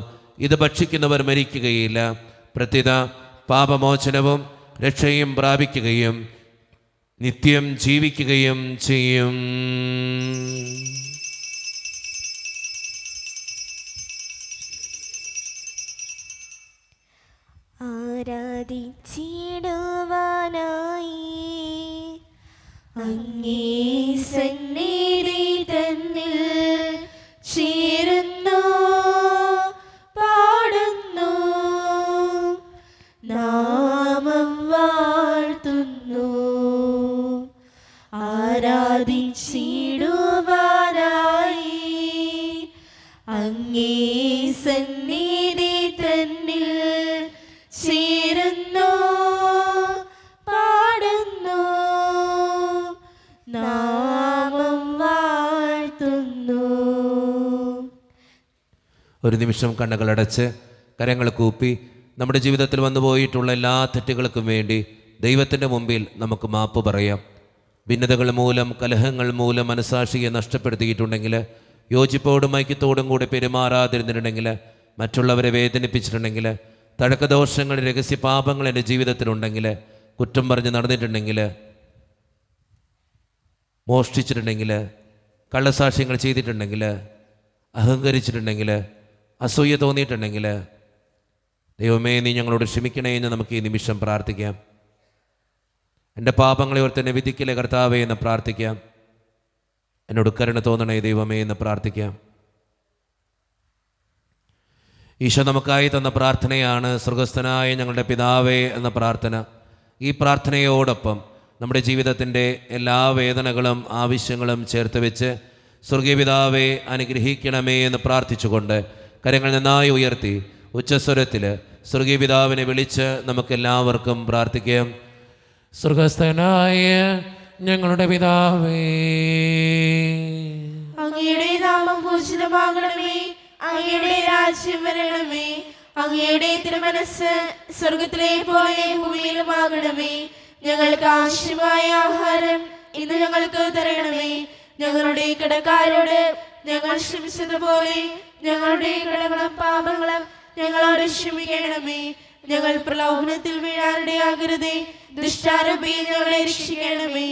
ഇത് ഭക്ഷിക്കുന്നവർ മരിക്കുകയില്ല, പ്രത്യുത പാപമോചനവും രക്ഷയും പ്രാപിക്കുകയും നിത്യം ജീവിക്കുകയും ചെയ്യും. ആരാധിച്ചിടുവാനായി അങ്ങേ സന്നിധി തന്നിൽ ചേരുന്നു, പാടുന്നു, നാമം വാഴ്ത്തുന്നു. ആരാധിച്ചിടുവാനായി അങ്ങേ സന്നിധി തന്നിൽ ചേരുന്നു, പാടുന്നു, നാമം വാഴ്ത്തുന്നു. ഒരു നിമിഷം കണ്ണുകളടച്ച് കരങ്ങൾ കൂപ്പി നമ്മുടെ ജീവിതത്തിൽ വന്നുപോയിട്ടുള്ള എല്ലാ തെറ്റുകൾക്കും വേണ്ടി ദൈവത്തിൻ്റെ മുമ്പിൽ നമുക്ക് മാപ്പ് പറയാം. ഭിന്നതകൾ മൂലം, കലഹങ്ങൾ മൂലം മനസാക്ഷിയെ നഷ്ടപ്പെടുത്തിയിട്ടുണ്ടെങ്കിൽ, യോജിപ്പോടും ഐക്യത്തോടും കൂടി പെരുമാറാതിരുന്നിട്ടുണ്ടെങ്കിൽ, മറ്റുള്ളവരെ വേദനിപ്പിച്ചിട്ടുണ്ടെങ്കിൽ, തഴക്കദോഷങ്ങൾ, രഹസ്യ പാപങ്ങൾ എൻ്റെ ജീവിതത്തിലുണ്ടെങ്കിൽ, കുറ്റം പറഞ്ഞ് നടന്നിട്ടുണ്ടെങ്കിൽ, മോഷ്ടിച്ചിട്ടുണ്ടെങ്കിൽ, കള്ളസാക്ഷ്യങ്ങൾ ചെയ്തിട്ടുണ്ടെങ്കിൽ, അഹങ്കരിച്ചിട്ടുണ്ടെങ്കിൽ, അസൂയ തോന്നിയിട്ടുണ്ടെങ്കിൽ, ദൈവമേ, നീ ഞങ്ങളോട് ക്ഷമിക്കണേ എന്ന് നമുക്ക് ഈ നിമിഷം പ്രാർത്ഥിക്കാം. എൻ്റെ പാപങ്ങളെ ഓർത്ത് എന്നെ വിധിക്കലേ കർത്താവേ എന്ന് പ്രാർത്ഥിക്കാം. എന്നോട് കരുണ തോന്നണേ ദൈവമേ എന്ന് പ്രാർത്ഥിക്കാം. ഈശോ നമുക്കായി തന്ന പ്രാർത്ഥനയാണ് സ്വർഗസ്ഥനായ ഞങ്ങളുടെ പിതാവേ എന്ന പ്രാർത്ഥന. ഈ പ്രാർത്ഥനയോടൊപ്പം നമ്മുടെ ജീവിതത്തിൻ്റെ എല്ലാ വേദനകളും ആവശ്യങ്ങളും ചേർത്ത് വെച്ച് സ്വർഗീയ പിതാവേ അനുഗ്രഹിക്കണമേ എന്ന് പ്രാർത്ഥിച്ചുകൊണ്ട് കരങ്ങൾ നന്നായി ഉയർത്തി ഉച്ചസ്വരത്തിൽ സ്വർഗീയ പിതാവിനെ വിളിച്ച് നമുക്കെല്ലാവർക്കും പ്രാർത്ഥിക്കാം. സ്വർഗസ്ഥനായ ഞങ്ങളുടെ പിതാവേ, അങ്ങയുടെ നാമം പൂജിതമാകണമേ, അങ്ങയുടെ രാജ്യം വരണമേ, അങ്ങയുടെ തിരുമനസ് സ്വർഗത്തിലെ പോലെ ഭൂമിയിലുമാകണമേ. ഞങ്ങൾക്ക് ആവശ്യമായ ആഹാരം ഇന്ന് ഞങ്ങൾക്ക് തരണമേ. ഞങ്ങളുടെ കടക്കാരോട് ഞങ്ങൾ ക്ഷമിച്ചതുപോലെ ഞങ്ങളുടെ കടങ്ങളും പാപങ്ങളും ഞങ്ങളോട് ക്ഷമിക്കണമേ. ഞങ്ങൾ പ്രലോഭനത്തിൽ വീഴാനിടയാകരുതേ, ദുഷ്ടാരൂപിയിൽ ഞങ്ങളെ രക്ഷിക്കണമേ.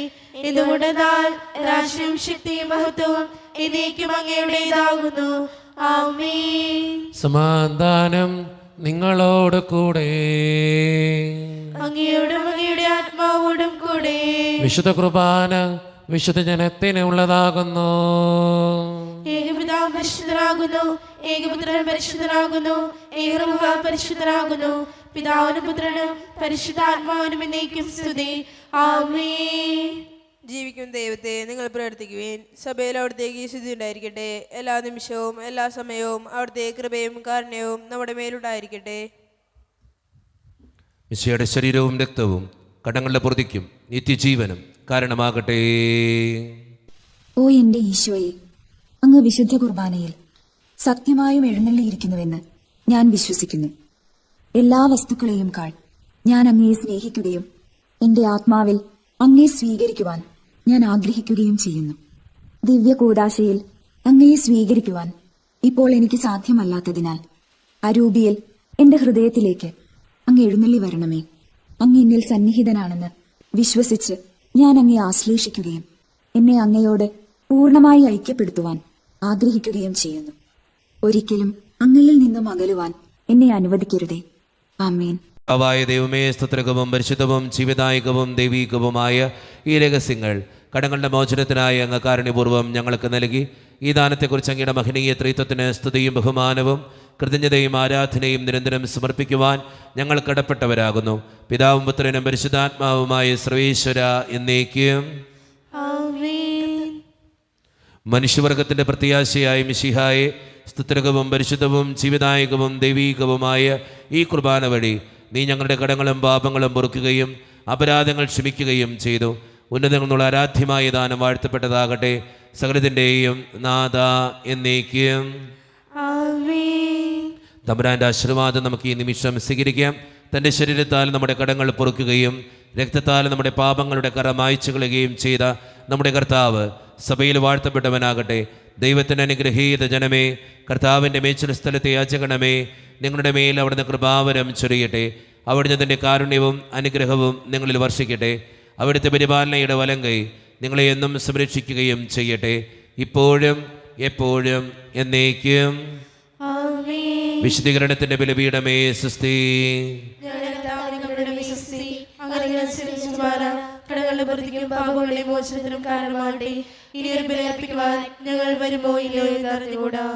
ഇതുകൊണ്ടെന്നാൽ രാജ്യവും ശക്തിയും മഹത്വവും എന്നേക്കും അങ്ങയുടേതാകുന്നു. ആമേൻ. സമാധാനം നിങ്ങളോട് കൂടെ. അങ്ങയോടും അങ്ങയുടെ ആത്മാവോടും കൂടെ. വിശുദ്ധ കുർബാന വിശുദ്ധ ജനത്തിന് ഉള്ളതാകുന്നു. ഏകപിതാവ് പരിശുദ്ധനാകുന്നു, ഏകപുത്രൻ പരിശുദ്ധനാകുന്നു, ഏകരൂഹ പരിശുദ്ധനാകുന്നു. പിതാവിനും പുത്രനും പരിശുദ്ധാത്മാവിനും എന്നേക്കും സ്തുതി. ആമേൻ. ജീവിക്കും ദൈവത്തെ നിങ്ങൾ പ്രവർത്തിക്കുവേൻ. സഭയിൽ അവിടുത്തേക്ക് ശുദ്ധി ഉണ്ടായിരിക്കട്ടെ. എല്ലാ നിമിഷവും എല്ലാ സമയവും അവിടുത്തെ കൃപയും കാരുണ്യവും നമ്മുടെ മേലുണ്ടായിരിക്കട്ടെ. മിശിഹയുടെ ശരീരവും രക്തവും കടങ്ങളുടെ പൊറുതിക്കും നിത്യജീവനും കാരണമാകട്ടെ. ഓ എന്റെ ഈശോയെ, അങ്ങ് വിശുദ്ധ കുർബാനയിൽ സത്യമായും എഴുന്നള്ളിയിരിക്കുന്നുവെന്ന് ഞാൻ വിശ്വസിക്കുന്നു. എല്ലാ വസ്തുക്കളെയും കാൾ ഞാൻ അങ്ങയെ സ്നേഹിക്കുകയും എന്റെ ആത്മാവിൽ അങ്ങയെ സ്വീകരിക്കുവാൻ ഞാൻ ആഗ്രഹിക്കുകയും ചെയ്യുന്നു. ദിവ്യ കൂദാശയിൽ അങ്ങയെ സ്വീകരിക്കുവാൻ ഇപ്പോൾ എനിക്ക് സാധ്യമല്ലാത്തതിനാൽ അരൂപിയിൽ എന്റെ ഹൃദയത്തിലേക്ക് അങ്ങ് എഴുന്നള്ളി വരണമേ. അങ്ങ് എന്നിൽ സന്നിഹിതനാണെന്ന് വിശ്വസിച്ച് ഞാൻ അങ്ങയെ ആശ്ലേഷിക്കുകയും എന്നെ അങ്ങയോട് പൂർണ്ണമായി ഐക്യപ്പെടുത്തുവാൻ ആഗ്രഹിക്കുകയും ചെയ്യുന്നു. ഒരിക്കലും അങ്ങയിൽ നിന്നും അകലുവാൻ എന്നെ അനുവദിക്കരുതേ. ആമേൻ. അവായ ദൈവമേ, സ്തുത്രകവും പരിശുദ്ധവും ജീവിതായികവും ദൈവീകവുമായ ഈ രഹസ്യങ്ങൾ കടങ്ങളുടെ മോചനത്തിനായി അങ്ങ് കാരുണ്യപൂർവ്വം ഞങ്ങൾക്ക് നൽകി. ഈ ദാനത്തെക്കുറിച്ച് അങ്ങയുടെ മഹനീയ ത്രിത്വത്തിന് സ്തുതിയും ബഹുമാനവും കൃതജ്ഞതയും ആരാധനയും നിരന്തരം സമർപ്പിക്കുവാൻ ഞങ്ങൾ കടപ്പെട്ടവരാകുന്നു. പിതാവും പുത്രനും പരിശുദ്ധാത്മാവുമായ സർവേശ്വര എന്നേക്കും. മനുഷ്യവർഗത്തിൻ്റെ പ്രത്യാശയായ മിശിഹായെ, സ്തുത്രകവും പരിശുദ്ധവും ജീവിതായകവും ദൈവീകവുമായ ഈ കുർബാന വഴി നീ ഞങ്ങളുടെ കടങ്ങളും പാപങ്ങളും പൊറുക്കുകയും അപരാധങ്ങൾ ക്ഷമിക്കുകയും ചെയ്തു. ഉന്നതങ്ങളുള്ള ആരാധ്യമായ ദാനം വാഴ്ത്തപ്പെട്ടതാകട്ടെ. സകലത്തിൻ്റെയും നാഥ എന്നേക്കും. തമ്പുരാൻ്റെ ആശീർവാദം നമുക്ക് ഈ നിമിഷം സ്വീകരിക്കാം. തൻ്റെ ശരീരത്താൽ നമ്മുടെ കടങ്ങൾ പൊറുക്കുകയും രക്തത്താൽ നമ്മുടെ പാപങ്ങളുടെ കറ മായ്ച്ചു കളയുകയും ചെയ്ത നമ്മുടെ കർത്താവ് സഭയിൽ വാഴ്ത്തപ്പെട്ടവനാകട്ടെ. ദൈവത്തിൻ്റെ അനുഗ്രഹീത ജനമേ, കർത്താവിൻ്റെ മേച്ചിൽ സ്ഥലത്തെ യാചകണമേ, നിങ്ങളുടെ മേൽ അവിടുന്ന് കൃപാവരം ചൊരിയട്ടെ. അവിടുന്ന് തൻ്റെ കാരുണ്യവും അനുഗ്രഹവും നിങ്ങളിൽ വർഷിക്കട്ടെ. അവിടുത്തെ പരിപാലനയുടെ വലങ്കൈ നിങ്ങളെ എന്നും സംരക്ഷിക്കുകയും ചെയ്യട്ടെ, ഇപ്പോഴും എപ്പോഴും എന്നേക്കും. വിശുദ്ധീകരണത്തിന്റെ ബലിപീഠമേ സ്വസ്തി. കടങ്ങളുടെ പ്രതിക്കും പാപങ്ങളുടെ മോചനത്തിനും കാരണമാകട്ടെ. ഇനി ഒരു ബലി അർപ്പിക്കുവാൻ ഞങ്ങൾ വരുമോ ഇല്ലയോ എന്ന് അറിഞ്ഞുകൂടാ.